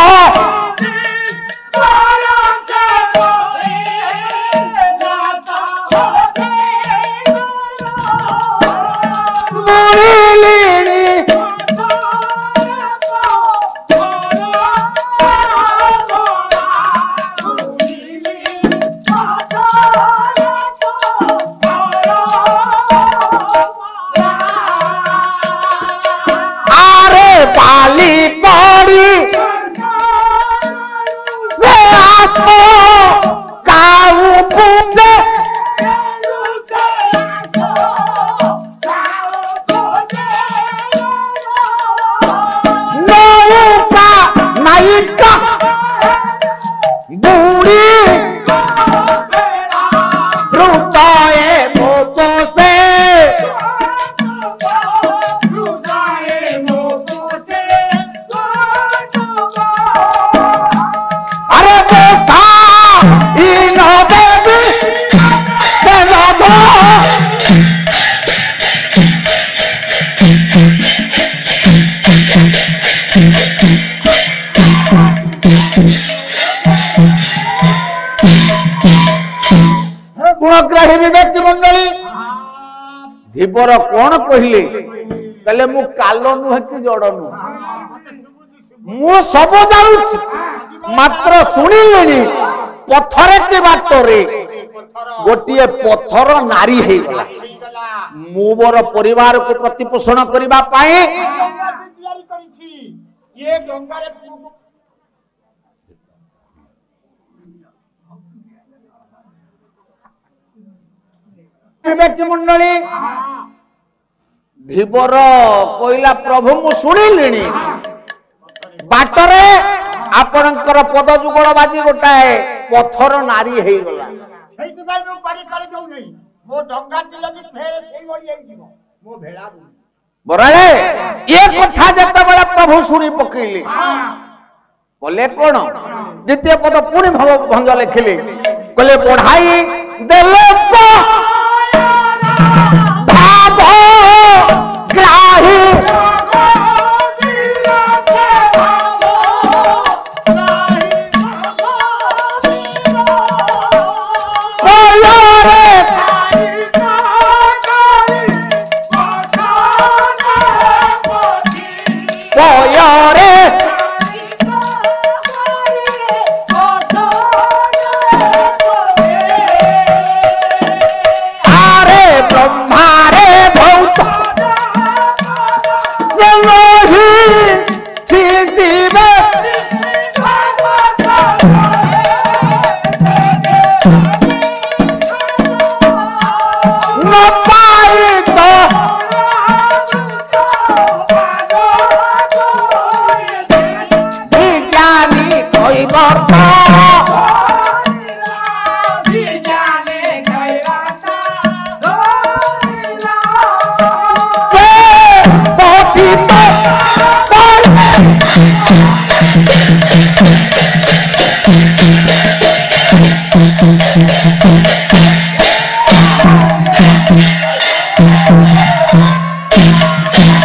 गुणग्राही विवेक मंडली धीपर कौन कहले कहले मु कालो नुहे कि जड़ नुह मु सब जानुछि मात्र शुणिलेनी पथरे के बाटरे गोटे पथर नारी है मु मोर परिवार को प्रतिपोषण करबा पाए ये डंगारे विवेक मंडली धीवर कहला प्रभु मु शुणिलिनी बाटरे आपणकर पद जुगल बाजी गोटाए पथर नारी है गला ସେଇଥିପାଇଁ ମୁଁ ପାରି କରି ଦଉ ନାହିଁ ମୋ ଡଙ୍ଗା ଟିଲ ବି ଫେରେ ସେଇ ଭଳି ହେଇଯିବ ମୋ ଭେଳା बराले ये कथा जेतेबेला प्रभु शुणी पकेले बोले कोन द्वितीय पद पुणी भंज लिखिले कहले बढ़ाई देले भाव ग्राही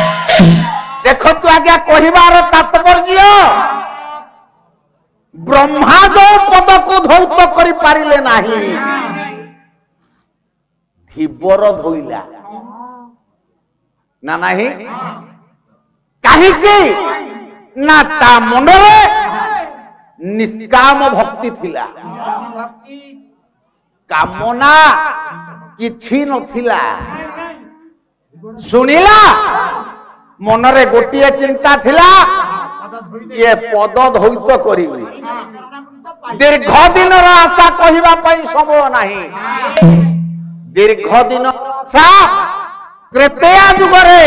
देखो तो आज्ञा कहिबार तात्पर्य ब्रह्मा जो पद को धौत करि पारिले नाही धीवर धोइला ना नाही काहे कि ना ता मनरे निष्काम भक्ति थिला कामना किछि नथिला सुनिला मनरे गोटिए चिंता थिला ये पद धौत करिबी दीर्घ दिन आशा कहिबा पई समय नाही दीर्घ दिन आशा त्रेतया जुगरे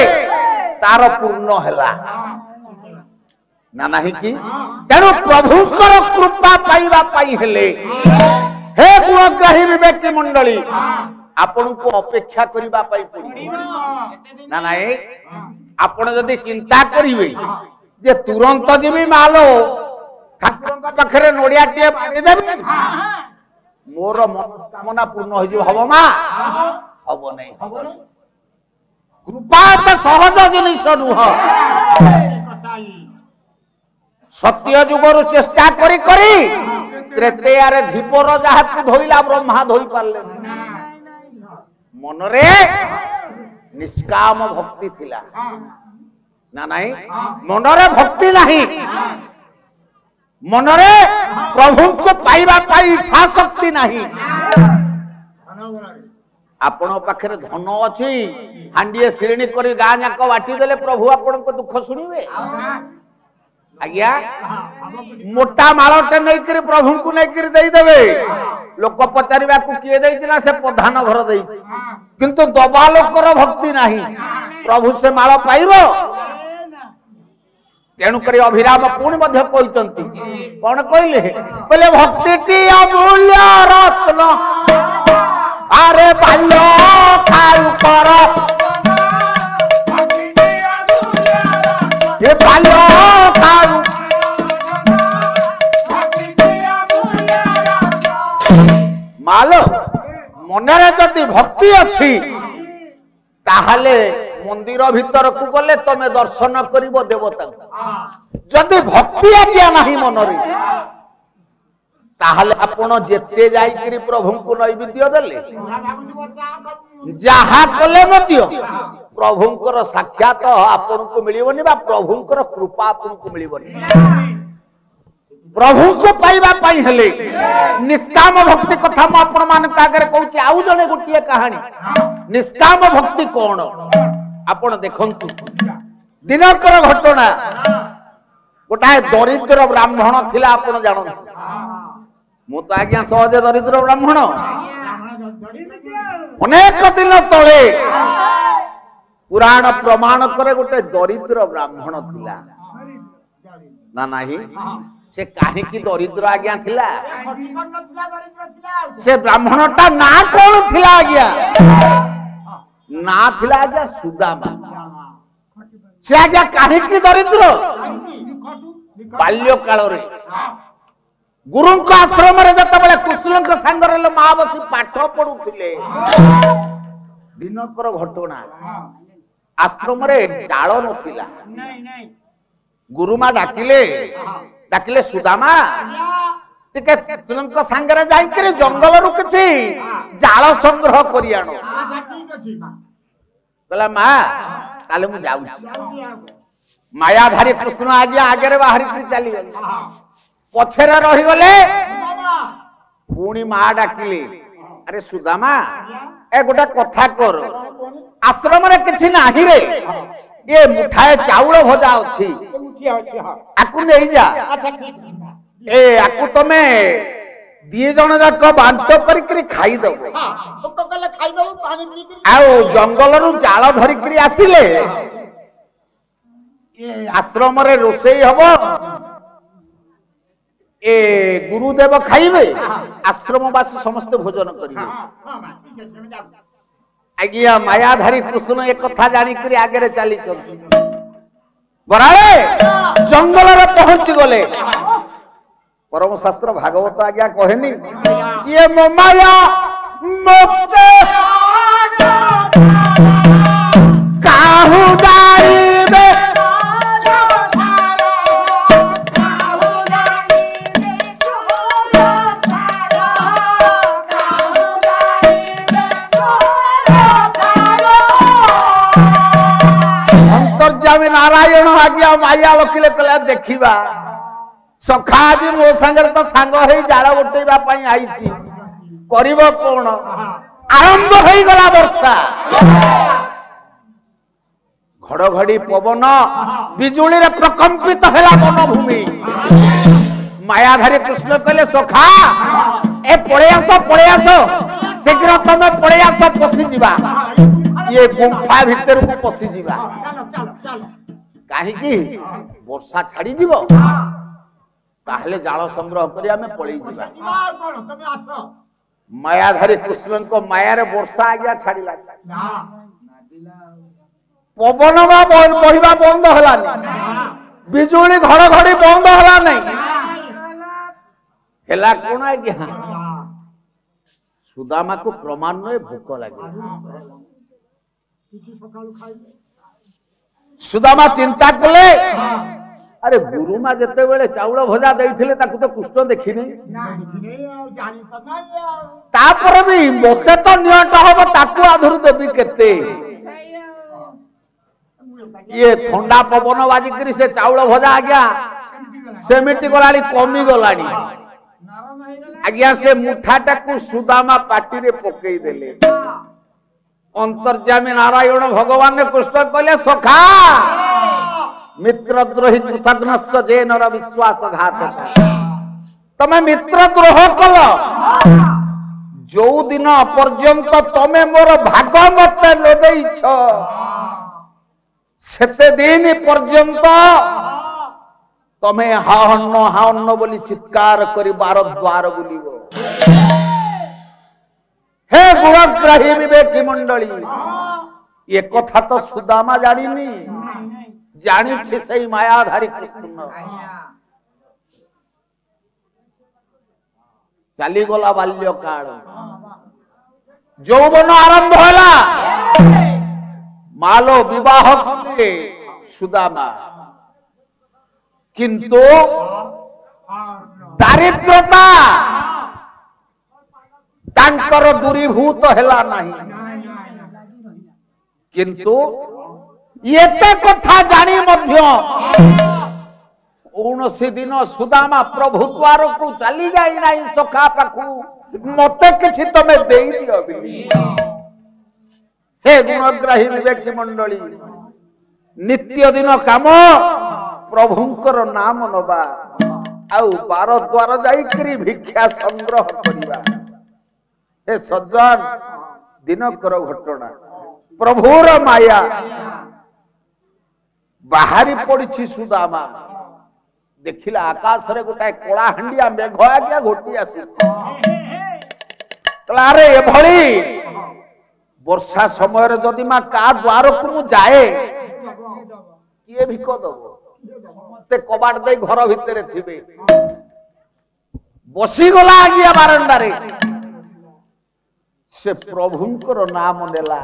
तार पूर्ण हैला ना नाही कि तेणु प्रभुकर कृपा पाइबा पाई हेले हे गुणग्राही विवेक मंडली आपण को अपेक्षा करिबा पाई पड़ी ना नाही आपण जदि चिंता करिवे जे तुरंत जीवी मालो ठाकुर पाखरे नोडिया टिए बाड़ी देबे मोर मनोकामना पूर्ण हो जे हबो मा हबो नै कृपा त सहज जिनिस नुह सत्य जुगरु चेष्टा करी करी त्रेतयारे धीपर जाहाकु धोइला ब्रह्मा धोई पारले मनरे निष्काम भक्ति थिला ना नहीं मनरे भक्ति नहीं मनरे प्रभु को पाइबा पाई इच्छा शक्ति नहीं आपण पाखरे धन अछि हांडिए श्रेणी करी गाँ जाक बाटी देले प्रभु आपण को दुख सुनिबे आज्ञा मोटा मालटे नहीं करी प्रभु को नहीं करी देई देबे लोक पचारिबा को किए देइछला से प्रधान घर देइछि किंतु दबा लोकर भक्ति नहीं प्रभु से माल पाइबो तेणु करी अभिराम पुणी मध्य कहते कौन कहले बोले भक्ति अमूल्य रत्न अरे बाल्य खाऊ कर ये बाल्य खाऊ माल मनरे जदि भक्ति ଅଛି ତାହେଲେ ମନ୍ଦିର ଭିତରକୁ ଗଲେ ତମେ ଦର୍ଶନ କରିବ ଦେବତାଙ୍କୁ। ଯଦି ଭକ୍ତି ଆଜ୍ଞା ନାହିଁ ମନରେ ତାହେଲେ ଆପଣ ଯେତେ ଯାଇକିରି ପ୍ରଭୁଙ୍କୁ ନୈବେଦ୍ୟ ଦେଲେ ଯାହା କଲେ ମଧ୍ୟ ପ୍ରଭୁଙ୍କର ସାକ୍ଷାତ ଆପଣଙ୍କୁ ମିଳିବନି ବା ପ୍ରଭୁଙ୍କର କୃପା ଆପଣଙ୍କୁ ମିଳିବନି। ପ୍ରଭୁଙ୍କୁ ପାଇବା ପାଇଁ ହେଲେ ନିଷ୍କାମ ଭକ୍ତି କଥା ମୁଁ ଆପଣ ମାନଙ୍କ ଆଗରେ କହୁଛି। ଆଉ ଜଣେ ଗୋଟିଏ କାହାଣୀ ନିଷ୍କାମ ଭକ୍ତି କଣ ଆପଣ ଦେଖନ୍ତୁ। ଦିନକର ଘଟଣା। ଗୋଟାଏ ଦରିଦ୍ର ବ୍ରାହ୍ମଣ ଥିଲା ଆପଣ ଜାଣନ୍ତି। ମୁଁ ତ ଆଜ୍ଞା ସହଜେ ଦରିଦ୍ର ବ୍ରାହ୍ମଣ। ଅନେକ ଦିନ ତଳେ ପୁରାଣ ପ୍ରମାଣ କରେ ଗୋଟେ ଦରିଦ୍ର ବ୍ରାହ୍ମଣ ଥିଲା ନା ନାହିଁ। ସେ କାହିଁକି ଦରିଦ୍ର ଆଜ୍ଞା ଥିଲା? ସେ ବ୍ରାହ୍ମଣଟା ନାଁ କଣ ଥିଲା ଆଜ୍ଞା? ନାଁ ଥିଲା ଆଜ୍ଞା ସୁଦାମା। ସେ ଆଜ୍ଞା କାହିଁକି ଦରିଦ୍ର? ବାଲ୍ୟ କାଳରେ ଗୁରୁଙ୍କ ଆଶ୍ରମରେ ଯେତେବେଳେ କୃଷ୍ଣଙ୍କ ସାଙ୍ଗରେ ମା ବସି ପାଠ ପଢୁଥିଲେ ଦିନକର ଘଟଣା। ଆଶ୍ରମରେ ଡାଳ ନଥିଲା। ଗୁରୁମା ଡାକିଲେ ସୁଦାମା ଟିକେ କୃଷ୍ଣଙ୍କ ସାଙ୍ଗରେ ଯାଇକିରି ଜଙ୍ଗଲରୁ କିଛି ଜାଳ ସଂଗ୍ରହ କରି ଆଣ। କହିଲା ମା ତାହେଲେ ମୁଁ ଯାଉଛି। ମାୟାଧାରୀ କୃଷ୍ଣ ଆଜ୍ଞା ଆଗରେ ବାହାରିକିରି ଚାଲିଗଲେ। ପଛରେ ରହିଗଲେ। ପୁଣି ମା ଡାକିଲେ ଆରେ ସୁଦାମା ଏ ଗୋଟେ କଥା କର। ଆଶ୍ରମରେ କିଛି ନାହିଁ ରେ। ଏ ମୁଠାଏ ଚାଉଳ ଭଜା ଅଛି ଆକୁ ନେଇଯା। ଆକୁ ତମେ ଦି ଜଣ ଯାକ ବାଣ୍ଟ କରିକିରି ଖାଇଦବ। ଆଉ ଜଙ୍ଗଲରୁ ଜାଳ ଧରିକିରି ଆସିଲେ ଆଶ୍ରମରେ ରୋଷେଇ ହବ। ଏ ଗୁରୁଦେବ ଖାଇବେ। ଆଶ୍ରମବାସୀ ସମସ୍ତେ ଭୋଜନ କରିବେ। ଆଜ୍ଞା ମାୟାଧାରୀ କୃଷ୍ଣ ଏ କଥା ଜାଣିକିରି ଆଗରେ ଚାଲିଛନ୍ତି। ବରାଳେ ଜଙ୍ଗଲରେ ପହଞ୍ଚି ଗଲେ। ପରମ ଶାସ୍ତ୍ର ଭାଗବତ ଆଜ୍ଞା କହେନି ଇଏ ମୋ ମାୟା ମୋତେ କାହୁ ଯାଇବେ। ଅନ୍ତର୍ଯାମୀ ନାରାୟଣ ଆଜ୍ଞା ମାୟା ଲଖିଲେ କହିଲା ଦେଖିବା ସଖା ଆଜି ମୋ ସାଙ୍ଗରେ ତ ସାଙ୍ଗ ହେଇ ଜାଳ ଗୋଟେଇବା ପାଇଁ ଆଇଛି କରିବ କଣ? ଆରମ୍ଭ ହେଇଗଲା ବର୍ଷା। ଘଡଘଡି ପବନ ବିଜୁଳିରେ ପ୍ରକମ୍ପିତ ହେଲା ବନଭୂମି। ମାୟାଧାରୀ କୃଷ୍ଣ କହିଲେ ସଖା ଏ ପଳେଇ ଆସ ଶୀଘ୍ର ତମେ ପଳେଇ ଆସ ପଶିଯିବା। ଇଏ ଗୁମ୍ଫା ଭିତରକୁ ପଶିଯିବା। କାହିଁକି? ବର୍ଷା ଛାଡିଯିବ ତାହେଲେ ଜାଳ ସଂଗ୍ରହ କରି ଆମେ ପଳେଇ ଯିବା। ମାୟାଧାରୀ କୃଷ୍ଣଙ୍କ ମାୟାରେ ବର୍ଷା ଆଜ୍ଞା ଛାଡିଲା। ପବନ ବହିବା ବନ୍ଦ ହେଲାନି। ବିଜୁଳି ଘଡଘଡି ବନ୍ଦ ହେଲା ନାହିଁ। ହେଲା କଣ ଆଜ୍ଞା? ସୁଦାମାକୁ କ୍ରମାନ୍ୱୟ ଭୋକ ଲାଗିଲା। ସୁଦାମା ଚିନ୍ତା କଲେ ଆରେ ଗୁରୁମା ଯେତେବେଳେ ଚାଉଳ ଭଜା ଦେଇଥିଲେ ତାକୁ ତ କୃଷ୍ଣ ଦେଖିନି। ତାପରେ ବି ମୋତେ ତ ନିଅଣ୍ଟ ହବ ତାକୁ ଆଧୁରୁ ଦେବି କେତେ? ଇଏ ଥଣ୍ଡା ପବନ ବାଜିକିରି ସେ ଚାଉଳ ଭଜା ଆଜ୍ଞା ସେମିତି ଗଲାଣି କମି ଗଲାଣି। ଆଜ୍ଞା ସେ ମୁଠାଟାକୁ ସୁଦାମା ପାଟିରେ ପକେଇ ଦେଲେ। ଅନ୍ତର୍ଯାମୀ ନାରାୟଣ ଭଗବାନ କୃଷ୍ଣ କହିଲେ ସଖା ମିତ୍ରଦ୍ରୋହୀ କୃତଘ୍ନଶ୍ଚ ଯେ ନର ବିଶ୍ୱାସଘାତ। ତମେ ମିତ୍ର ଦ୍ରୋହ କଲ। ଯୋଉ ଦିନ ପର୍ଯ୍ୟନ୍ତ ତମେ ମୋର ଭାଗ ମତେ ନ ଦେଇଛ ସେତେ ଦିନ ପର୍ଯ୍ୟନ୍ତ ତମେ ହାଅନ୍ନ ବୋଲି ଚିତ୍କାର କରି ବାର ଦ୍ୱାର ବୁଲିବ। ହେ ଗୁଣଗ୍ରାହୀ ବିବେକୀ ମଣ୍ଡଳୀ ଏ କଥା ତ ସୁଦାମା ଜାଣିନି। ଜାଣିଛି ସେଇ ମାୟାଧାରୀ କୃଷ୍ଣ। ଚାଲିଗଲା ବାଲ୍ୟ କାଳ। যৌবন আরম্ভ হলা মালো বিবাহ কলে সুদামা কিন্তু দারিদ্রতা ତାଙ୍କର ଦୂରୀଭୂତ ହେଲା ନାହିଁ କିନ୍ତୁ ଏତେ କଥା ଜାଣି ମଧ୍ୟ କୌଣସି ଦିନ ସୁଦାମା ପ୍ରଭୁ ଦ୍ୱାରକୁ ଚାଲି ଯାଇ ନାହିଁ ସଖା ପାଖକୁ ମତେ କିଛି ତମେ ଦେଇଦିଅ ବୋଲି ହେ ଗୁଣଗ୍ରାହୀ ବିବେକୀ ମଣ୍ଡଳୀ ନିତ୍ୟ ଦିନ କାମ ପ୍ରଭୁଙ୍କର ନାମ ନବା ଆଉ ବାର ଦ୍ୱାର ଯାଇକରି ଭିକ୍ଷା ସଂଗ୍ରହ କରିବା हे सज्जन दिनकर घटना प्रभुर माया बाहरी पड़ी सुदामा देखिला आकाश रे गोटाए कला हांडिया मेघ आज्ञा घोटी आसु अरे एभली वर्षा समय रे जदि मा का द्वार को मु जाए किए भिक दबो ते कबाट दे घर भितरे थिबे बसी गला आज्ञा बारंडा रे से प्रभुंकर नाम नेला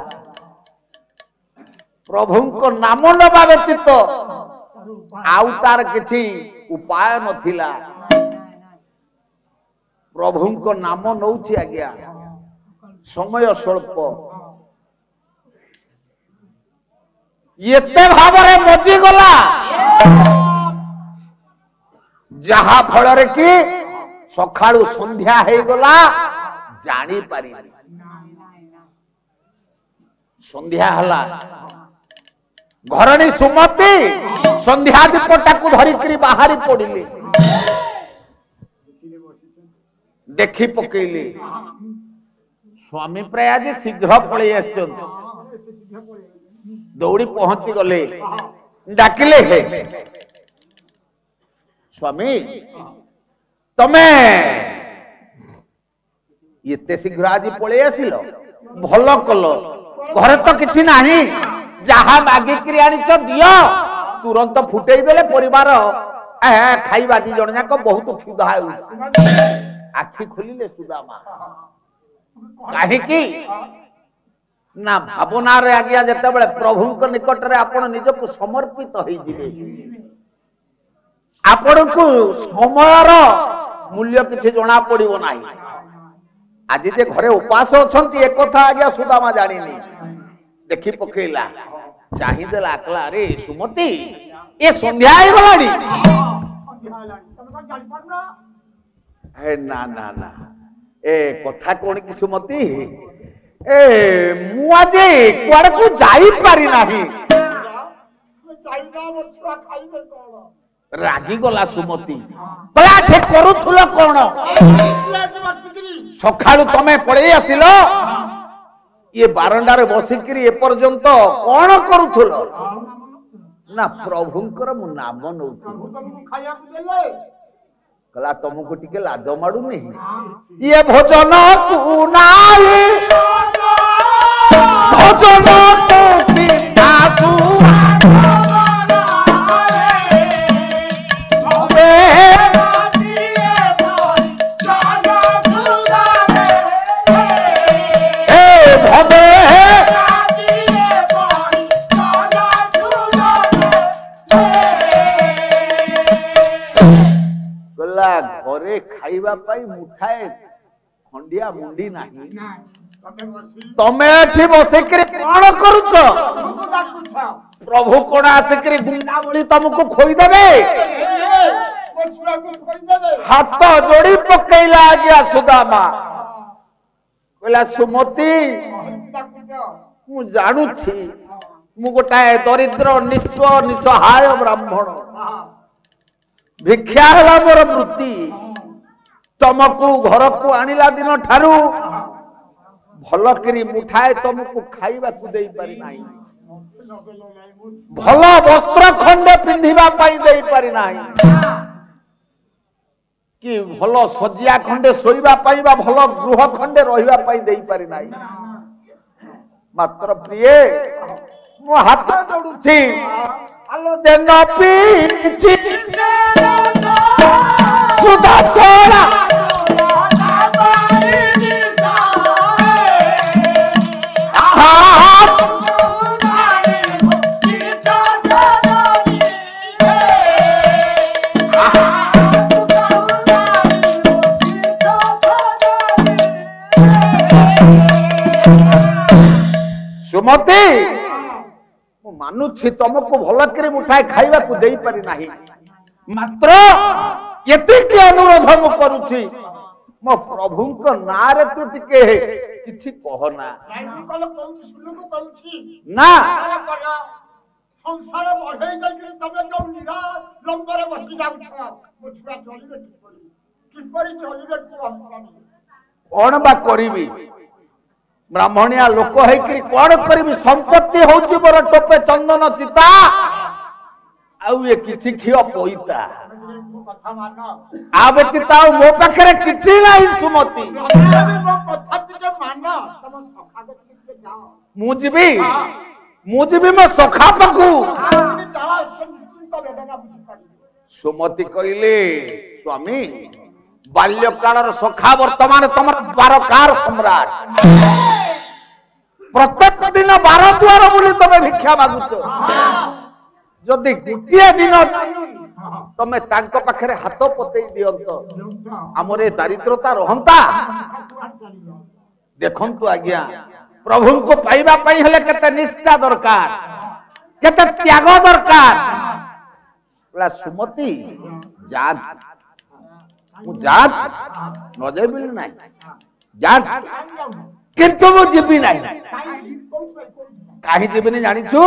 प्रभुंकर नाम नबा व्यतीत आउ तार किछि उपाय नथिला प्रभुंकर नाम नौछि आज्ञा समय स्वल्प एते भावरे मजी गला जहा फल रे कि सखाळु संध्या हे गला जानी पारि संध्या हला घरणी सुमती संध्या दीपटा को धरिकरी बाहरी पड़िले देखी पकेले स्वामी प्रयाजी शीघ्र पड़े आछन दौड़ी पहुंची गले डाकिले हे स्वामी तमे एते शीघ्र आज पड़े आसिल भल कल घरे तो किछि नाही जहा मागिकरी आनिछ दियो तुरंत फुटेई देले परिवार खाइबा दी जण जाक बहुत क्षुधा हो आखि खोलिले सुदामा काहे की ना भावना रे आज्ञा जते बेले प्रभुक निकट रे आपण निजको समर्पित होई जिवे आपण को समयर मूल्य किछि जणा पड़िबो नाही आज जे घरे उपास अछंती एक कथा आज्ञा सुदामा जानिनी देखी पकेला चाहि देला अकला रे सुमती ए संध्या आइ गलाडी ए ना ना ना ए कथा कोन की सुमती ए मु आज कुआडे को जाई पारि नाही रागी गला सुमती पला ठे करूथुलो कोन सखाळु तमे पळे आसिलो ये बारंडारे बसिकरी ए पर्यंत कोन करूथुलो ना प्रभुंकर मु नाम नउथुलो कला तुमको टिके लाज माडू नहीं ये भोजन तू नाई भोजन तू बिना तू घरे खाइबा पाई मुठाए खंडिया मुंडी नाही तमे एठी बसिकरी कोन करूछ प्रभु कोन आसिकरी गुंडा बळी तुमको खोई देबे हाथ जोड़ी पकेला गया सुदामा कहला सुमती मु जानू छी मु गोटाए दरिद्र निस्व निसहाय ब्राह्मण भिक्षा हला मोर वृत्ति तुमको घर को आनिला दिन ठारू भल करी मुठाए तुमको खाइबा को देई पारि नाही भल वस्त्र खंडे पिंधिबा पाई देई पारि नाही कि भल सजिया खंडे सोइबा पाइबा भल गृह खंडे रहिबा पाई देई पारि नाही मात्र प्रिय मो हाथ जोडुछि आलो देन पीछि सुधा छोड़ा सुमति मु मानुछि तुमको भल करे मुठाए खाइबा को देई पारि नाही मात्र एतिक अनुरोध मु करूछि मो प्रभु को नारे तू टिके किछि कहना ना संसार बढ़े जाई तमे जो निरा लंबरे बसी जाउछ मो छुआ चलिबे किपरि चलिबे कोन बा करिबी ब्राह्मणिया लोक है कि कोन करिबी संपत्ति होउची मोर टोपे चंदन चिता आउ ये किछि खियो पोइता कथा मान आ व्यतीत मो पाखरे किछि नाही सुमति मो कथा टिके मान तम सखा को टिके जाओ मु जीबी मो सखा पाखु जाओ से निश्चिंत वेदना बुझी पारी सुमति कइले स्वामी बाल्यकालर सखा वर्तमान तमर बारकार सम्राट प्रत्येक दिन 12 द्वार बुली तमे भिक्षा मागुछ जदि गोटिए दिन तमे तांको पाखरे हाथ पतेई दियंत हमरे दारिद्रता रहंता देखंतु आज्ञा प्रभु को पाइबा पई हले केते निष्ठा दरकार केते त्याग दरकार बोला सुमति जाग मु जाग न जेबी नाही जाग किंतु मु जेबी नाही काहे जेबी नहीं जानि छु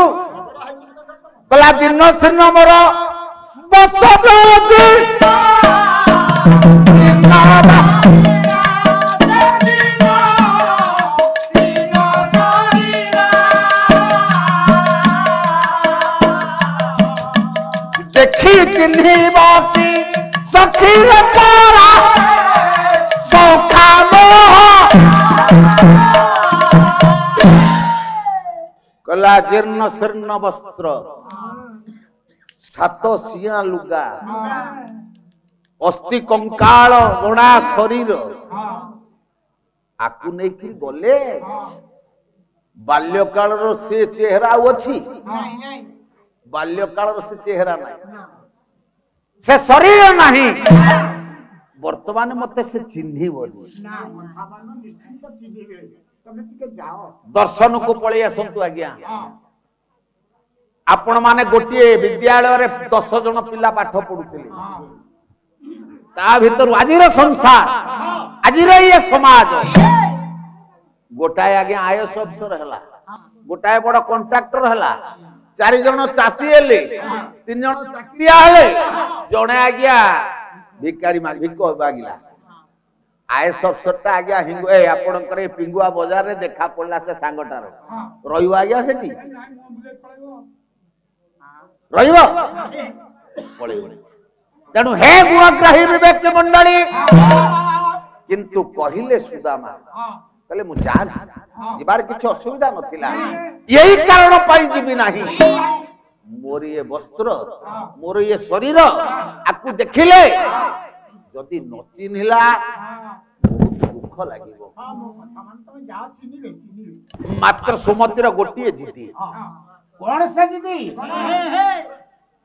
बोला जिन्न सिन्न मोर बसब्रजी देखी चिन्ही बाती सखी तारा सौखा मोह कला जीर्ण शीर्ण वस्त्र सात सिया लुगा अस्थि कंकाल गणा शरीर आकु नहीं कि गले बाल्यकाल से चेहरा अच्छी बाल्यकाल से चेहरा नहीं से शरीर नहीं वर्तमान मते से चिन्ही बोली दर्शन को पळै आसंतु आज्ञा आपण माने गोटिए विद्यालय रे 10 जन पिला पाठ पढुथिले ता भीतर आजिर संसार आजिर ये समाज गोटाए आज्ञा आईएएस अफसर हला गोटाए बड़ कॉन्ट्रैक्टर हला 4 जन चासी हेले 3 जन चाकरिया हेले जने आज्ञा भिकारी भिक बागिला आईएएस अफसरटा आज्ञा हिंगु ए आपणकर पिंगुआ बाजार रे देखा पड़ला से सांगटार रहियो आज्ञा सेठी रहियो पळे तेणु हे गुणग्राही विवेक मंडली किंतु कहिले सुदामा कहले मु जान जीवार किछ असुविधा नथिला यही कारण पाई जीवी नाही मोर ये वस्त्र मोर ये शरीर आकु देखिले जदि न चिन्हिला दुख लागिबो मात्र सुमतिर गोटिए जिदी कौन से दीदी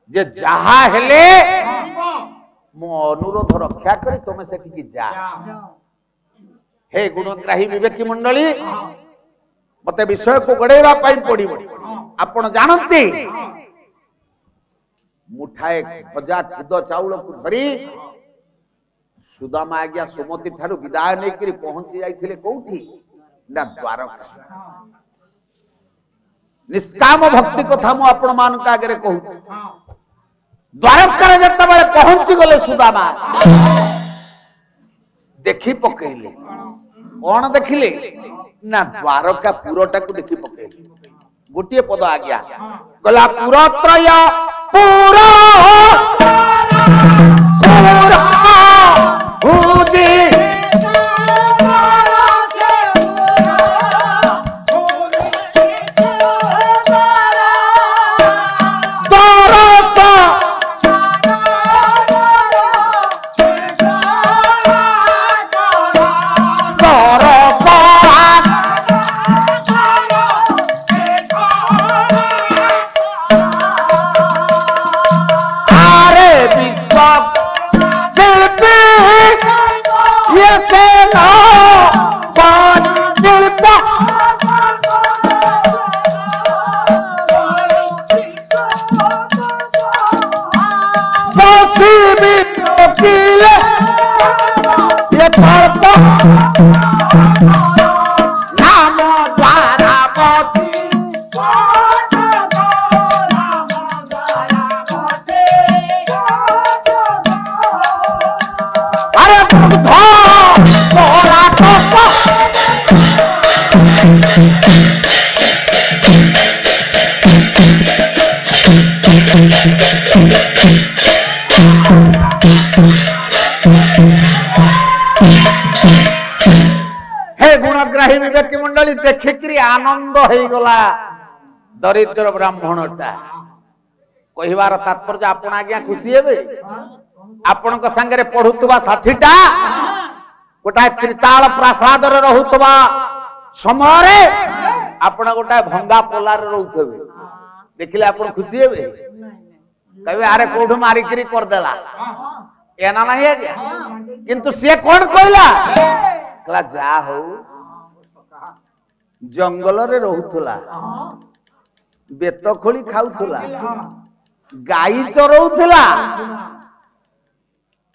जे जहा हेले मो अनुरोध रक्षा करी तुम सेठी की जा हे गुणग्राही विवेकी मंडली मते विषय को गड़ेवा पाई पड़िबो आपण जानंती मुठाए खजा खुद चाउल को धरी सुदामा आज्ञा सुमति ठारू विदाय नै करी पहुंची जाइथिले कोठी ना द्वारका निष्काम भक्ति कथा मु आपण मान का आगे कहू द्वारका जत बेले पहुंची गले सुदामा देखी पकेले कौन देखिले ना द्वारका पुरटा को देखी पकेले गोटिए पद आज्ञा गला पुरत्रय पूरा पूरा हुजी अरे हे गुणग्राही विवेक मंडली देखिकी आनंद हो गला दरिद्र ब्राह्मणटा कहवार तात्पर्य आपण आज्ञा खुशी हे आपण सांगे पढ़ुवा साथीटा गोटाए त्रिताल प्रासाद रहुवा समय आपण गोटाए भंगा पोलार रोथे देखिले आपण खुशी हे कहे अरे कौटू मारिकी करदेला एना नहीं आज्ञा किंतु सी कौन कहला कहला जा हो जंगल रे रहुथला बेत खोली खाउथला गाई चरौथला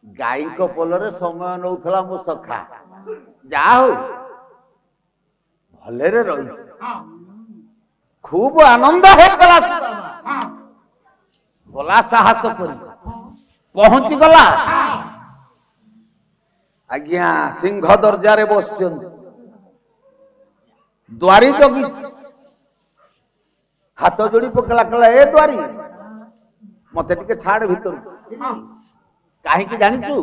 गाई को पोलरे समय नौथला मो सखा जा हो भले रे रही खूब आनंद हो गला गला साहस करी पहुंची गला आज्ञा सिंह दर्जा रे बसचन द्वारी जगी हाथ जोड़ी पकला कला ए द्वारी मते टिके छाड़ भीतर काहे की जानिचु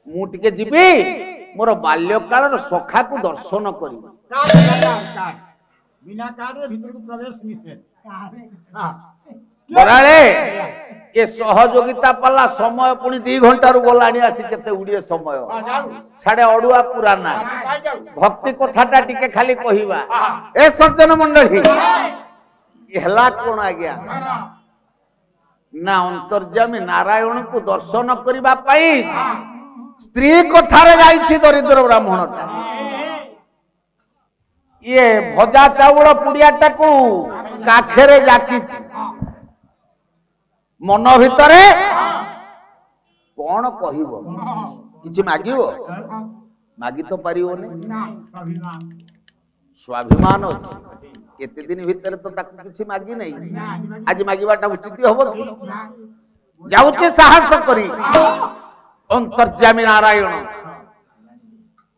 मु टिके जिबी मोर बाल्यकाल रो सखा को दर्शन करी बिना कार्ड रे भीतर को प्रवेश निषेध बराले ये सहयोगिता पल्ला समय पुणी 2 घंटा रु गलाणी आसी केते उड़िए समय साडे अडुआ पुराना भक्ति कथाटा टिके खाली कहिबा ए सज्जन मंडली हेला कोन आ गया ना अंतर्जामी नारायण को दर्शन करबा पाई स्त्री कथारे जाईछि दरिद्र ब्राह्मणटा ये भजा चाउल पुड़ियाटा को काखेरे जाकी मन भितरे कौन कहब किछि मागिब मागी तो पारिबोनी स्वाभिमान अछि केते दिन भितर तो ताकू किछि मागी नै आज मागिबाटा उचित हबो जाउछि साहस करी अंतर्जामी नारायण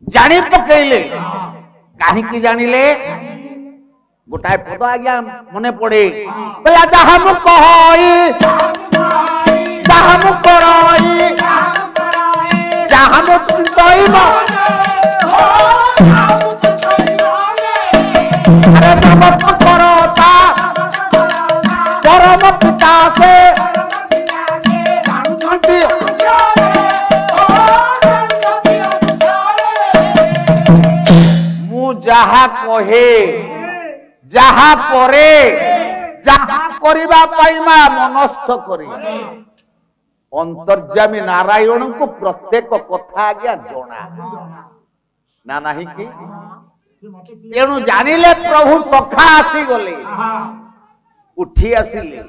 जानी पकेइले काहे की जानिले गोटाए पद आज्ञा मने पड़े बोला जहाँ मु कहई जहाँ मु करई जहाँ मु चिंतइब अरे नमक करता परम पिता से मु जहाँ कहे जहा करे जहा करिबा पाइमा मनस्थ करी अंतर्जामी नारायण को प्रत्येक कथा आज्ञा जना ना नहीं कि तेणु जानिले प्रभु सखा आसी गले उठी आसिले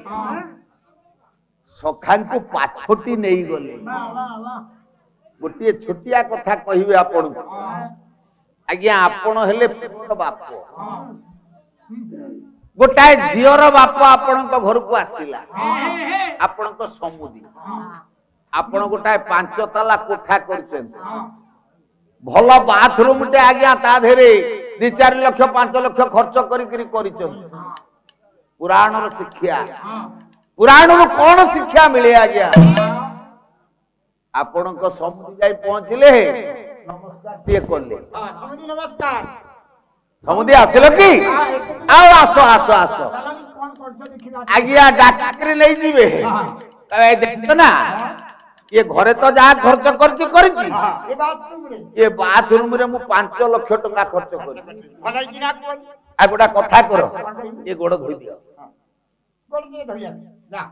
सखा को पाछोटी नहीं गले गोटे छोटिया कथा कहिबे आपण आज्ञा आपण हेले बाप गोटाए झीर बाप आपण घर को आसिला आपण समुदी आपण गोटाए 5 ताला कोठा करछन भल बाथरूम टे आज्ञा ता धेरे 2-4 लाख 5 लाख खर्च करी करिछन पुराण रो शिक्षा पुराण रो कोन शिक्षा मिले आज्ञा आपण समुदी जाई पहुंचले नमस्कार पे करले समुदी नमस्कार समुदी आसिल कि आओ आसो आसो आसो आज्ञा डाक्टरी नहीं जीवे ए देखो ना ये घरे तो जा खर्च करची करची ये बाथरूम रे मु 5 लाख टका खर्च करी भलाई किना कोन आ गोटा कथा करो ये गोड़ धोई दियो कोन के धोइया जा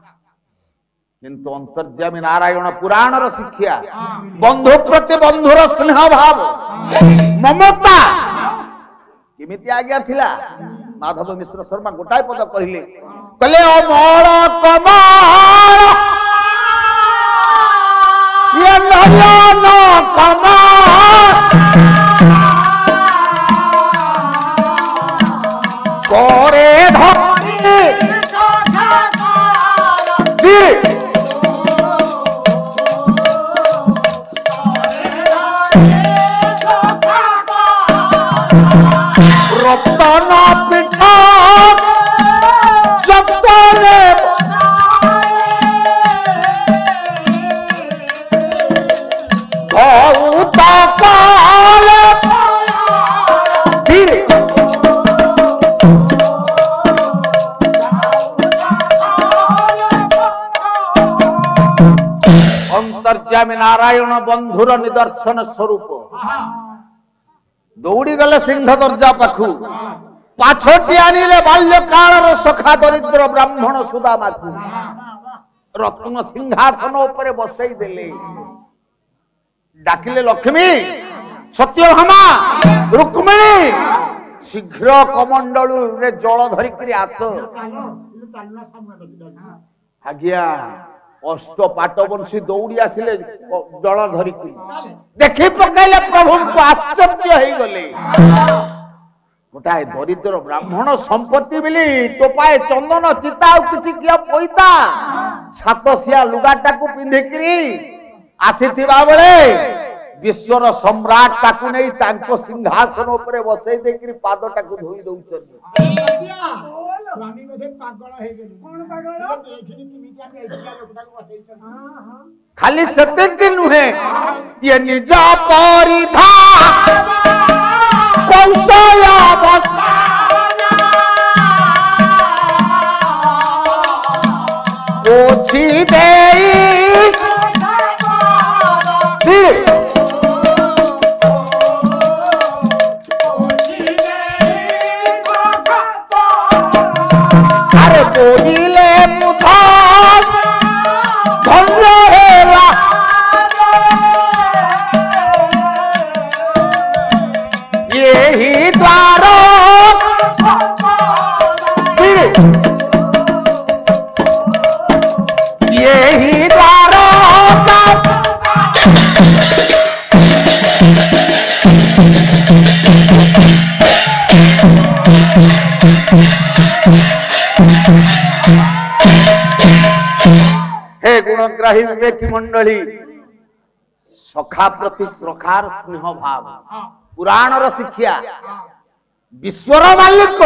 किंतु अंतर्जामी नारायण पुराण रो शिक्षा बंधु प्रति बंधुर स्नेह भाव ममता केमिति आज्ञा थिला माधव मिश्र शर्मा गोटाए पद कहले कले अमर कमल ये नयन कमल करे ଧରି ରତନ ପୀଠ ଯତରେ ଧଉତ କାଳେ ଧୀରେ ଅନ୍ତର୍ଯାମୀ ନାରାୟଣ ବନ୍ଧୁର ନିଦର୍ଶନ ସ୍ୱରୂପ ଦୌଡ଼ି ଗଲେ ସିଂହ ଦର୍ଜା ପାଖୁ ପାଛଟି ଆଣିଲେ ବାଲ୍ୟକାଳର ସଖା ଦରିଦ୍ର ବ୍ରାହ୍ମଣ ସୁଦାମାକୁ ରତ୍ନ ସିଂହାସନ ଉପରେ ବସେଇ ଦେଲେ ଡାକିଲେ ଲକ୍ଷ୍ମୀ ସତ୍ୟଭାମା ରୁକ୍ମିଣୀ ଶୀଘ୍ର କମଣ୍ଡଳୁରେ ଜଳ ଧରିକିରି ଆସ ଆଜ୍ଞା ଅଷ୍ଟ ପାଟବଂଶୀ ଦୌଡ଼ି ଆସିଲେ ଜଳ ଧରିକି ଦେଖି ପକାଇଲେ ପ୍ରଭୁଙ୍କୁ ଆଶ୍ଚର୍ଯ୍ୟ ହେଇଗଲେ ଗୋଟାଏ ଦରିଦ୍ର ବ୍ରାହ୍ମଣ ସମ୍ପତ୍ତି ବୋଲି ଟୋପାଏ ଚନ୍ଦନ ଚିତା ଆଉ କିଛି କିଏ ପଇତା ସାତସିଆ ଲୁଗାଟାକୁ ପିନ୍ଧିକିରି ଆସିଥିବା ବେଳେ ବିଶ୍ୱର ସମ୍ରାଟ ତାକୁ ନେଇ ତାଙ୍କ ସିଂହାସନ ଉପରେ ବସେଇ ଦେଇକିରି ପାଦଟାକୁ ଧୋଇ ଦଉଛନ୍ତି ଖାଲି ସେତିକି ନୁହେଁ ଇଏ ନିଜ ପରିଧା କୌଶଳ ପୋଛି ଦେଇ আরে বলিলে মুধা ধন্য হেলা এই দ্বার এই দ্বার हे गुणग्राही विवेकी मंडली सखा प्रति श्रद्धार स्नेह भाव पुराणर शिक्षा विश्वर मालिक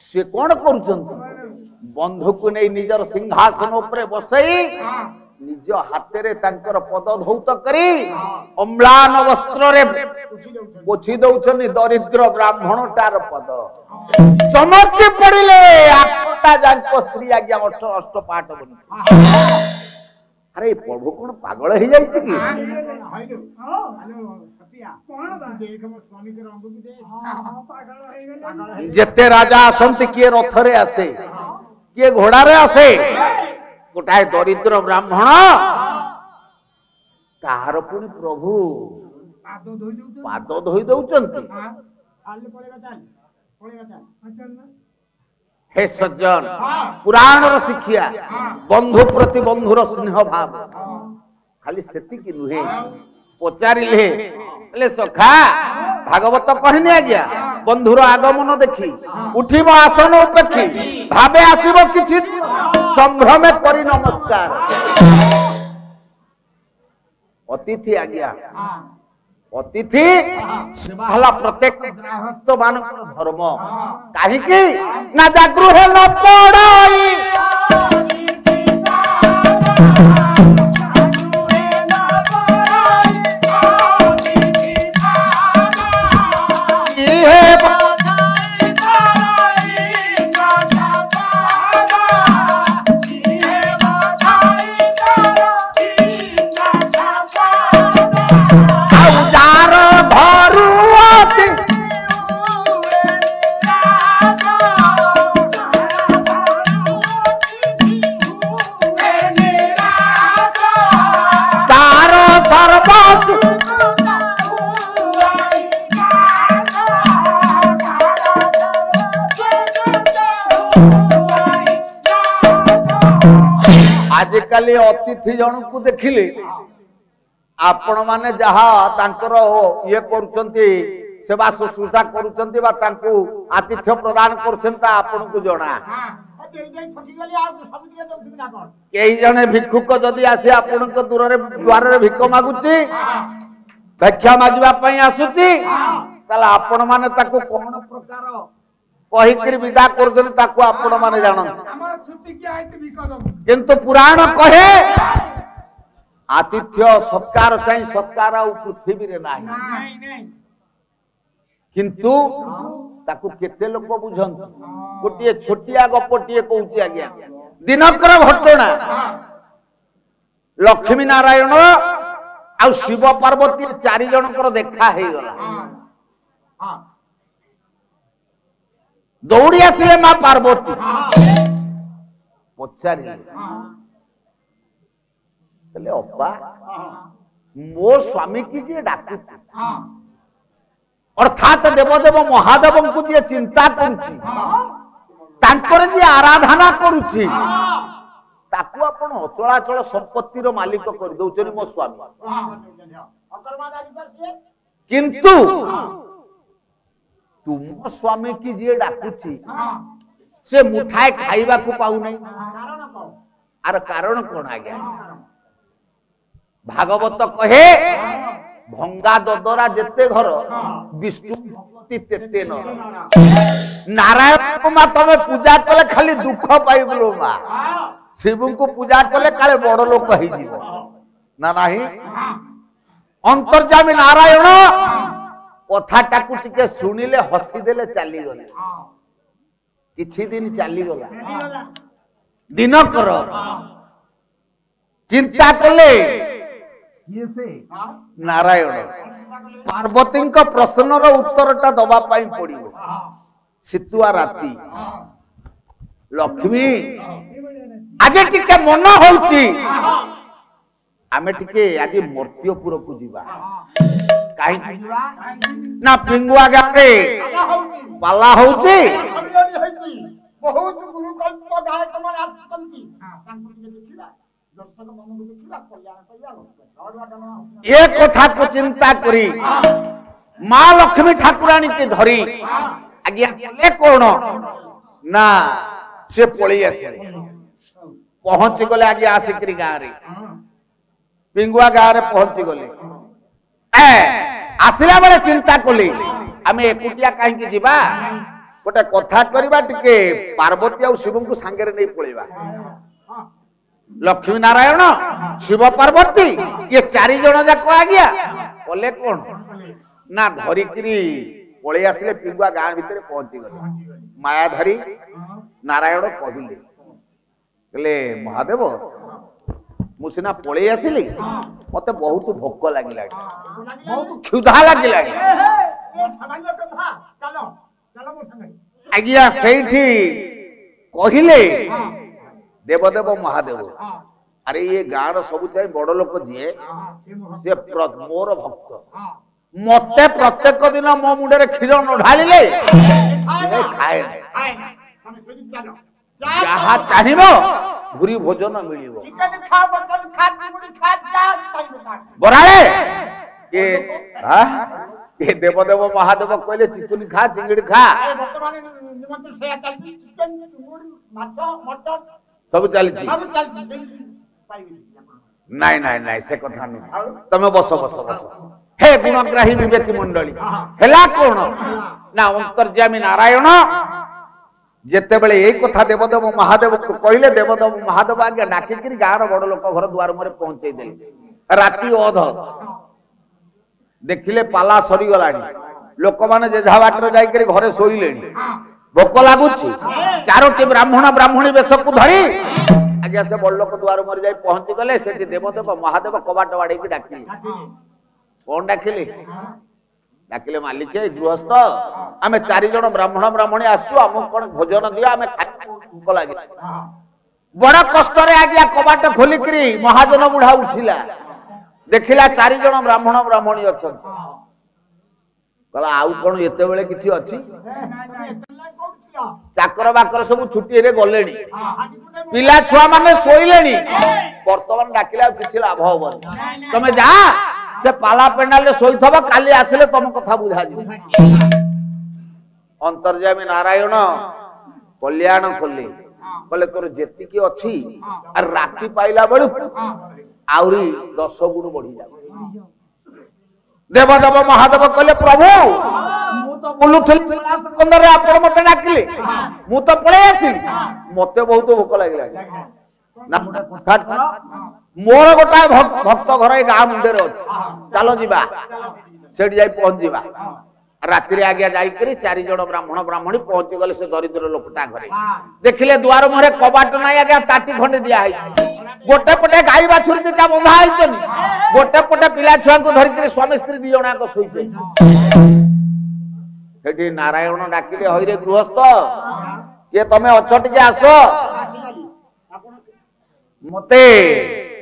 से कौन करुचंती बंधु को नहीं निजर सिंहासन उपरे बसई निज हाथ तांकर पद धौत करी अम्लान वस्त्र रे पोछि दउछनी दरिद्र ब्राह्मण तार पद चमकी पड़िले आठटा जांक स्त्री आज्ञा अष्ट अष्ट पाठ बनी अरे प्रभु कौन पागल हो जाई छी की जेते राजा आसंती किए रथ रे आसे किए घोड़ा रे आसे गोटाए दरिद्र ब्राह्मण तार पुणी प्रभु पाद धोई दउचंती हे सज्जन पुराणर शिक्षा बंधु प्रति बंधुर स्नेह भाव खाली सेतिकी नुहे पचारिले ले सखा भागवत कहनी आज्ञा बंधुर आगमन देखी उठिब आसन उपेक्षी भावे आसीब किछि संभ्रमे करी नमस्कार अतिथि आज्ञा अतिथि सेवा प्रत्येक गृहस्थ मान धर्म कहीं ना जागृह न पड़ाई आजिकाली अतिथि जन को देखिले आपण माने जहा तांकर ये करूचंती सेवा शुश्रूषा करुचंती बा तांकू आतिथ्य प्रदान करछंता आपनकु जणा कई जने भिक्षुक जदि आसे आपनक दूर द्वार रे भिक्ष मागुची भिक्षा मागिबा पई आसुची ताला आपण माने ताकू कोन प्रकार कहिकरी विदा करदन ताकू आपण माने जानन हमर छुट्टी के आइते भी कदम किंतु पुराण कहे आतिथ्य सत्कार चाहि सत्कार आ पृथ्वी रे नाही नहीं किंतु ताकू केते लोक बुझन गोटिए छोटिया गपटिए कहूची आज्ञा दिनकर घटना लक्ष्मी नारायण आ शिव पार्वती चारि जनकर देखा हे गला दौड़ी आसिले मां पार्वती पचारि कहले अप्पा मो स्वामी की जे डाकु अर्थात देवदेव महादेव को जे चिंता करुछि तांकर जे आराधना करुछि ताकू आपण अचलाचल संपत्ति रो मालिक कर दउछनी मो स्वामी किंतु तुम स्वामी की जे डाकुछि से मुठाए खाइबा को पाउ नै आर कारण कोन आ गया भागवत कहे भंगा ददरा जेते घर विष्णु भक्ति तेते न नारायण को मा तमे पूजा कले खाली दुख पाइबलो मा शिव को पूजा कले काले बड़ लोक होई जीवो ना नाही अंतर्जामी नारायण कथाटा को टिके सुनिले हसी देले चली गले किछि दिन चली गला दिन कर चिंता कले ये से नारायण पार्वती प्रश्न उत्तरटा दबा पाई पड़िबो सितुआ राती लक्ष्मी आगे टिके मन होउची आमे टिके आगे मर्त्यपुर को जीवा काई ना पिंगुआ गारे पाला होउची बहुत गुरु कल्प गायक मन आसंती तांको देखिला दर्शक मन को देखिला कल्याण कल्याण ये कथा को चिंता करी मां लक्ष्मी ठाकुरानी के धरी आज्ञा कले कोन ना से पळी आसे पहुंच गले आगे आसिकरी गां रे पिंगुआ गां रे पहुंच गले आसिला बेले चिंता कली आमे एकुटिया काहे की जीवा गोटे कथा करबा टिके पार्वती आ शिव को संगे रे नै पळेबा लक्ष्मी नारायण शिव पार्वती ये चारि जण जाको आ गया बोले कोन ना धरिकरी पळे आसिले पिंगुआ गां भितरे पहुंची गले मायाधारी नारायण कहिले कहले महादेव मुसिना पळे आसिली मते बहुत भोक लागिला बहुत क्षुधा लागिला ये सामान्य कथा चलो चलो मो संगे आज्ञा सेठी कहिले देवदेव महादेव अरे ये गाँव सब चाहे बड़ लोक जी से मोर भक्त मते प्रत्येक दिन मो मुंडे क्षीर न ढालिले खाए जहा चाहिबो भूरी भोजन मिलिबो चिकन खा मटन खा चिंगुड़ी खा जा चाहिए बराले ये देवदेव महादेव कहले चिकन खा चिंगड़ी खा वर्तमान निमंत्रण से चलती चिकन चिंगुड़ी माछ मटन सब चलछि सब चलती पाइबी नाई नाई नाई से कथा नहीं तमे बस बस बस हे गुणग्राही विवेक मंडली हेला कोन ना अंतर्यामी नारायण जेते बेले एई कथा देवदेव महादेव को कहले देवदेव महादेव आगे डाकी करी गार बड़ लोक घर द्वार मरे पहुंचै देले राती ओध देखिले पाला सरी गलानी लोक माने जे जा बाटर जाई करी घरे सोइलेनी भोक लागुछि चारोटी ब्राह्मण ब्राह्मणी वेश को धरी आगे से बड़ लोक द्वार मरे जाई पहुंची गले सेठी देवदेव महादेव कबाट बाड़ी की डाकिले कौन डाकिले डाकिले मालिक गृहस्थ आमे चारि जण ब्राह्मण ब्राह्मणी आसु हम कोन भोजन दियो आमे भोक लागे बड़ कष्ट रे आज्ञा कबाट खोली करी महाजन बुढ़ा उठिला देखिला चारि जण ब्राह्मण ब्राह्मणी अछन कला आउ कोन एते बेले किछि अछि चाकर बाकर सब छुट्टी रे गलेनी पिला छुआ माने सोइलेनी वर्तमान डाकिला किछि लाभ होबन तमे जा से पाला पेंडाल शोथब काली आसिले तुम कथा बुझा अंतर्जामी नारायण कल्याण कले कले तोर जेतिकी अच्छी और राति पाइला बेलू आउरी 10 गुण बढ़ी जा देवदेव महादेव कहले प्रभु मु तो बुलुथली अंदर आपण मते डाकिले मु तो पळे आसी मते बहुत भूख लागिला ना कथा मोर गोटाए भक्त घर ए गा मुंडे रे चलो जीवा सेठी जाई पहुंच जीवा रात्रि आज्ञा जाई 4 जण ब्राह्मण ब्राह्मणी पहुंच गले से दरिद्र लोकटा घरे देखिले द्वार मुहरे कबाट नाही आज्ञा ताटी खंडे दिया है गोटे पटे गाई बाछुरी दिटा बंधा आइछनी गोटे पटे पिला छुआ को धरि के स्वामी स्त्री दी जणा को सोइते सेठी नारायण डाकिले हइरे गृहस्थ के तमे अछट जे आसो मते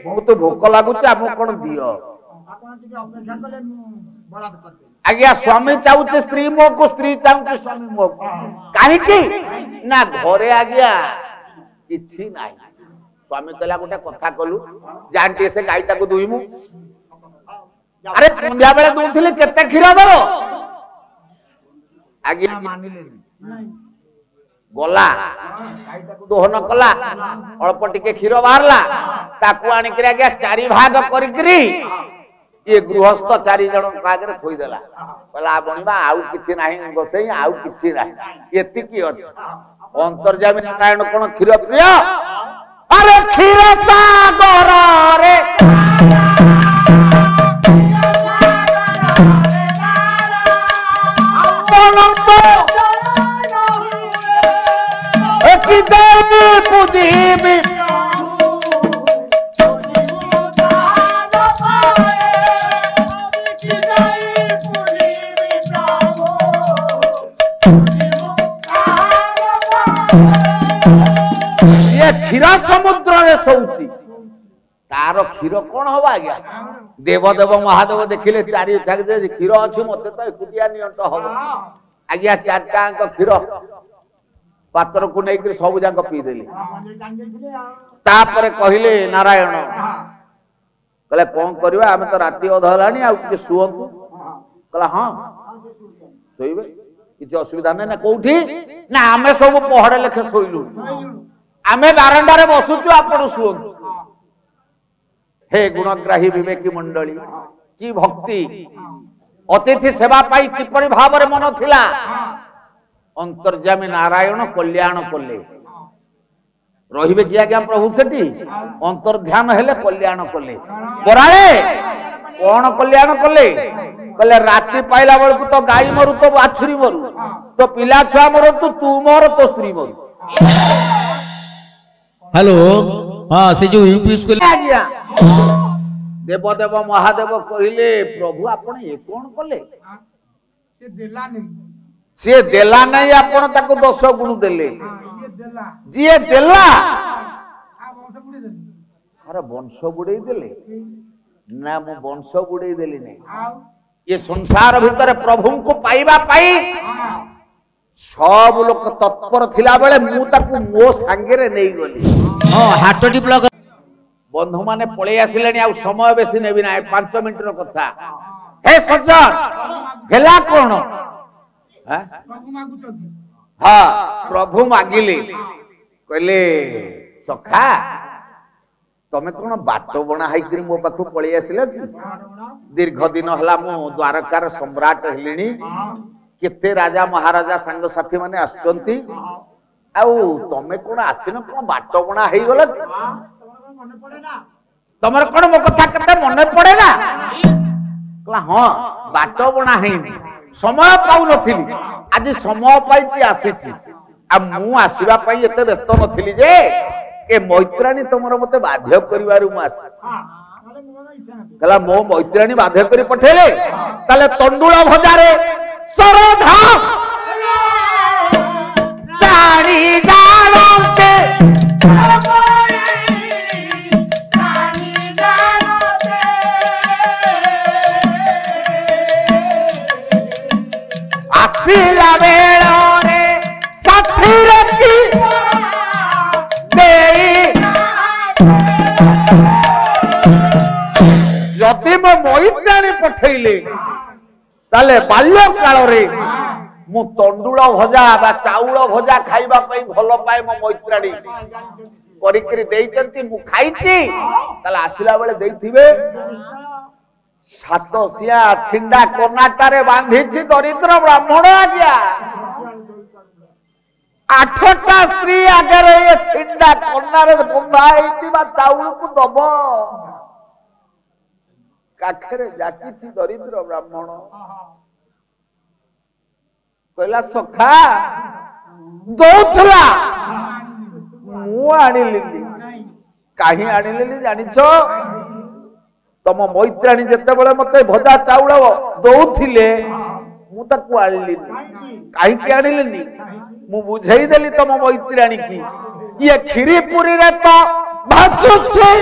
बहुत भोक लागुच आप कोन दियो अपेक्षा कले बराद करते आज्ञा स्वामी चाहूचे स्त्री मो को स्त्री चाहूचे स्वामी मो काहे की ना घरे आज्ञा किछि नाही स्वामी कहला गोटे कथा कलु जानटी से गाईटा को दुईमु अरे संध्या बेले दूथिले केते खीर दरो आज्ञा मानिले गला गाईटा को दोहन कला अल्प टिके खीर बाहरला ताकू आनी के आज्ञा 4 भाग करिकरी ये गृहस्थ 4 जण कागरे थोई देला कहला बणीबा आउ किछि नाही गोसई आउ किछि नाही एतिकी अछि अंतर्जामी नारायण कोन खीर प्रिय अरे खीर सागर रे अनंत एकी देवी पूजीबी क्षीर समुद्र रे सौची तार क्षीर कौन हवा आज्ञा देवदेव महादेव देखिले 4 ठाक जे क्षीर अछि मते तो एकुटिया नियंत हबो आज्ञा 4 टांक क्षीर पात्र को नै सब जाक पी देली तापर कहिले नारायण कहले कोन करबा हमें तो राती अध हलानी आ के सुअंतु कहला हां सोइबे किछ असुविधा नै ना कोठी ना हमें सब पहड़ लेखे सोइलु आमे बारंडा रे बसुचु आपण सुअंतु हे गुणग्राही विवेकी मंडली की भक्ति अतिथि सेवा पाई किपरि भाव रे मन थिला अंतर्जामी नारायण कल्याण कले रहिबे कि आज्ञा प्रभु सेठी अंतर ध्यान हेले कल्याण कले बराळे कोन कल्याण कले कले राति पाइला बेल को तो गाई मरु तो बाछुरी मरु तो पिला छुआ मरु तू मोर तो स्त्री मरु हेलो हाँ से जो यूपी स्कूल आज्ञा देवदेव महादेव कहिले प्रभु आपण ए कोन कले से देला नहीं आपण ताको 10 गुण देले जिए देला अरे वंश बुड़े देले ना मो वंश बुड़े देली नहीं ये संसार भीतर प्रभु को पाइबा पाई सब लोग तत्पर थिला बेले मु ताकू मो सांगे रे नहीं गली हां हाटटी ब्लॉक बंधु माने पळे आसिलेनी आ समय बेसी नेबी ना 5 मिनिट रो कथा हे सज्जन गेला कोन हां हां प्रभु मागिले कहले सखा तमे कोन बाटो बना हाइकरी मो पाखु पळे आसिले कि दीर्घ दिन हला मु द्वारकार सम्राट हेलिनी केते राजा महाराजा संग साथी माने आछंती आउ तमे कोन आसिन कोन बाटो बना हेई गला मने पड़े ना तमर कोन मो कथा कते मने पड़े ना कहला हां बाटो बना हेई समय पाउ नथिली आज समय पाइची आसीची आ मु आसीबा पई एते व्यस्त नथिली जे ए मैत्राणी तमर मते बाध्य करिवारु मु आसी माने मोर इच्छा ना कहला मो मैत्राणी बाध्य करी पठेले ताले तंडुळा भजारे सरधा तारी जाणते आसिला बेळोरे साथी रखी देई जति मो मैत्राणी ताले बाल्य काल रे मु तंडुळ भजा बा चाउळ भजा खाइबा पई भलो पाए मो मैत्राणी करिकरी देइचंती मु खाइची ताले आसिला बेले देइथिबे सातसिया छिंडा कर्नाटारे बांधीची दरिद्र ब्राह्मण आज्ञा 8टा स्त्री आगे ये छिंडा कर्नारे बंधा हेतिबा चाउळ को दब काखरे जाकीची दरिद्र ब्राह्मण कहला सखा दौथला मु आनिलिनी काहे आनिलिनी जानिछ तम मैत्राणी जते बेले मते भजा चाउळ दौथिले मु ताकू आनिलिनी काहे कि आनिलिनी मु बुझाई देली तम मैत्राणी की ये खीरी पुरी रे तो भासुछे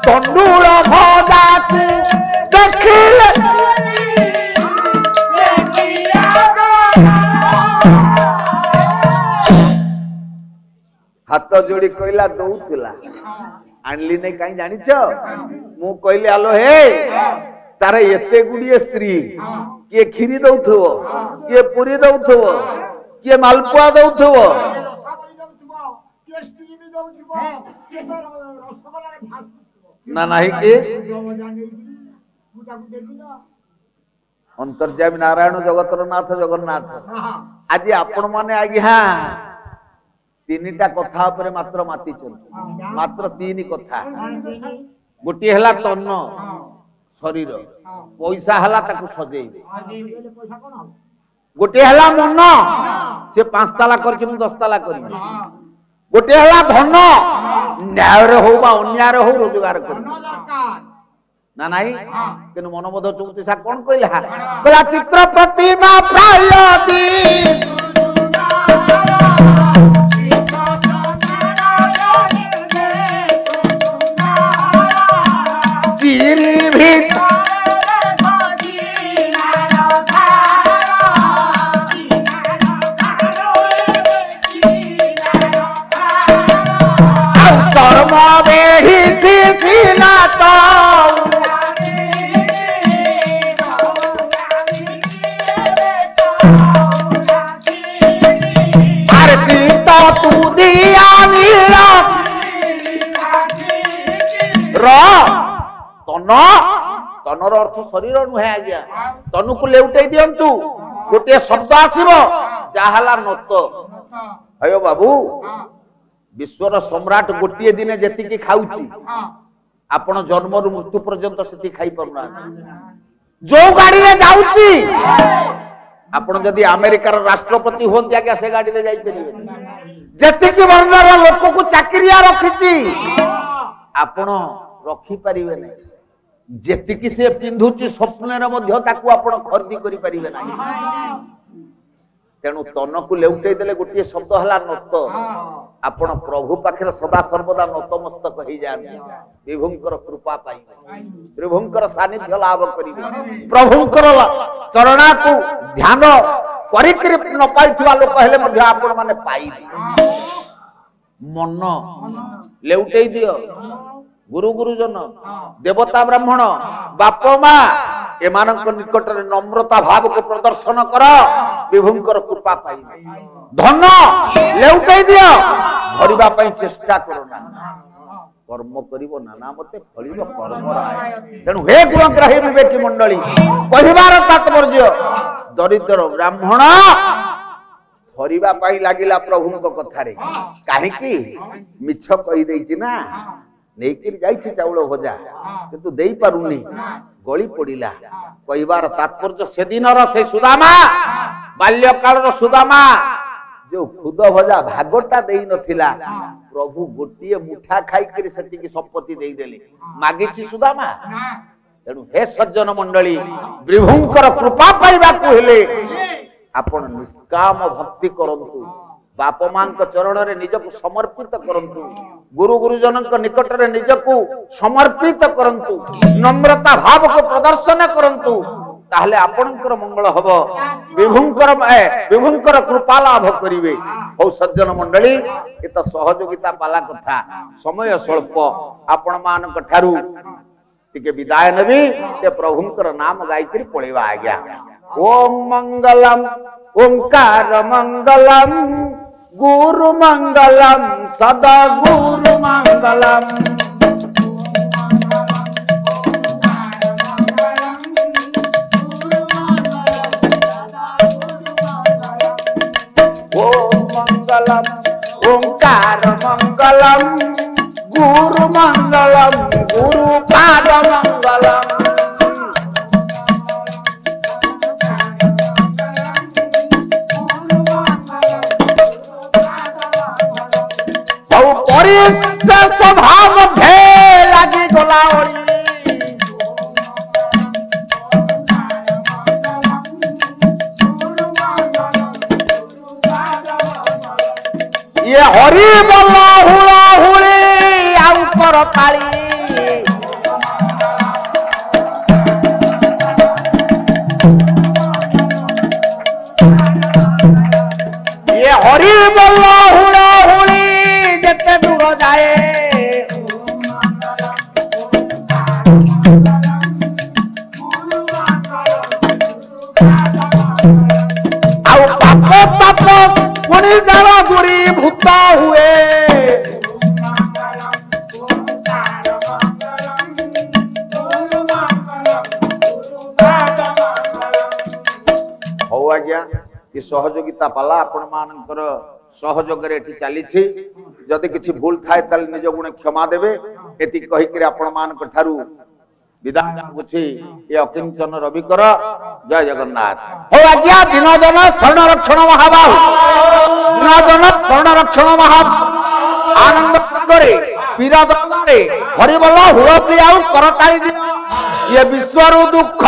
तंडुळ भजा को देखिले हाथ जोड़ी कहला दौथिला आनली नहीं कहीं जानिछ मु कहले आलो हे तारे एते गुडिए स्त्री के खीरी दउथबो के पूरी दउथबो के मालपुआ दउथबो ना नाही के अंतर्यामी नारायण जगतर नाथ जगन्नाथ आज आपण माने आज्ञा तीनटा कथा उपरे मात्र माती चल मात्र तीन कथा गोटी हला तन शरीर पैसा हला ताकू सजेइबे गोटे हला मन से 5 ताला करछि मु 10 ताला करबी गोटे हला धन न्याय रे हो बा अन्याय रे हो रोजगार करबी ना नाही किनु मनबोध 34 कोन कहला चित्र प्रतिमा प्रायति तनर अर्थ शरीर नुहे आज्ञा तनु को लेउटै दियंतु गोटे शब्द आसीबो जाहला नत अयो बाबू विश्वर सम्राट गोटे दिन जेति की खाउची आपण जन्म रु मृत्यु पर्यंत सेति खाई परना जो गाड़ी रे जाउची आपण जदी अमेरिका रो राष्ट्रपति होंती आज्ञा से गाड़ी रे जाई परिबे जेति की वर्णर लोक को चाकरिया रखिची आपण रखी परिबे नै जेतिकी से पिंधुची स्वप्न रे मध्य ताकू आपण खरीदी करि परिबे नै तेनु तन को लेउटै देले गोटे शब्द हला नत आपण प्रभु पाखरे सदा सर्वदा नतमस्तक होई जान विभुंकर कृपा पाई विभुंकर सानिध्य लाभ करिवे प्रभुंकर चरणा को ध्यान करि करि न पाइथवा लोक हेले मध्य आपण माने पाई मन लेउटै दियो गुरु गुरुजन देवता ब्राह्मण बाप मां एमानक निकट रे नम्रता भाव को प्रदर्शन कर विभुंकर कृपा पाई धन लेउटै दियो भरिबा पई चेष्टा करना कर्म करिवो नाना मते फलिबो कर्म राय तेनु हे गुणग्राही विवेकी मंडली कहिबार तात्पर्य दरिद्र ब्राह्मण धरिबा पई लागिला प्रभुंक कथारे काहे की मिछ कहि देछि ना नेकिर जाइछि चाउळ भजा किंतु देई पारुनी गळी पडिला कहिबार तात्पर्य से दिनर से सुदामा बाल्य कालर सुदामा जो खुद भजा भागटा देई नथिला प्रभु गोटिए मुठा खाई करी सती की संपत्ति देई देली मागिछि सुदामा तेनु हे सज्जन मंडली विभुंकर कृपा पाइबा को हेले आपण निष्काम भक्ति करंतु बाप मां चरण रे निजको समर्पित करंतु गुरु गुरुजन निकट रे निजको समर्पित करंतु नम्रता भाव को प्रदर्शन करंतु ताहले आपणकर मंगल हब विभुंकर कृपा लाभ करिवे हो सज्जन मंडली ए तो सहयोगिता पाला कथा समय स्वल्प आपण मानक ठारू टिके विदाय नबी ते प्रभुंकर नाम गायकरी पळेवा आज्ञा ओम मंगलम ओंकार मंगलम गुरु मंगलम सदा गुरु मंगलम मंगलम ओंकार मंगलम गुरु मंगलम गुरु पाद मंगलम बहु परिस्थ स्वभाव भे लगी गोलावली ये हरि बोल हुड़ा हुड़ी आउ कर ताली ये हरि बोल हुड़ा हुड़ी जेते दूर जाए आउ पाप पाप पुणी जावा गुरी भूता हुए हो आज्ञा ये सहयोगिता पाला आपण मानकर सहयोग रे एठी चली छी जदि किछि भूल थाए तल निज गुण क्षमा देबे एति कहि कि आपण मानक ठारू विदाय गुछि ये अकिंचन रवि कर जय जगन्नाथ हो आज्ञा दिनजन शरण रक्षण महाबाहु दिनजन शरण रक्षण महाबाहु आनंद करे पीरा दरे हरि बोल हुर प्रियाउ करताली दि ये विश्वरु दुख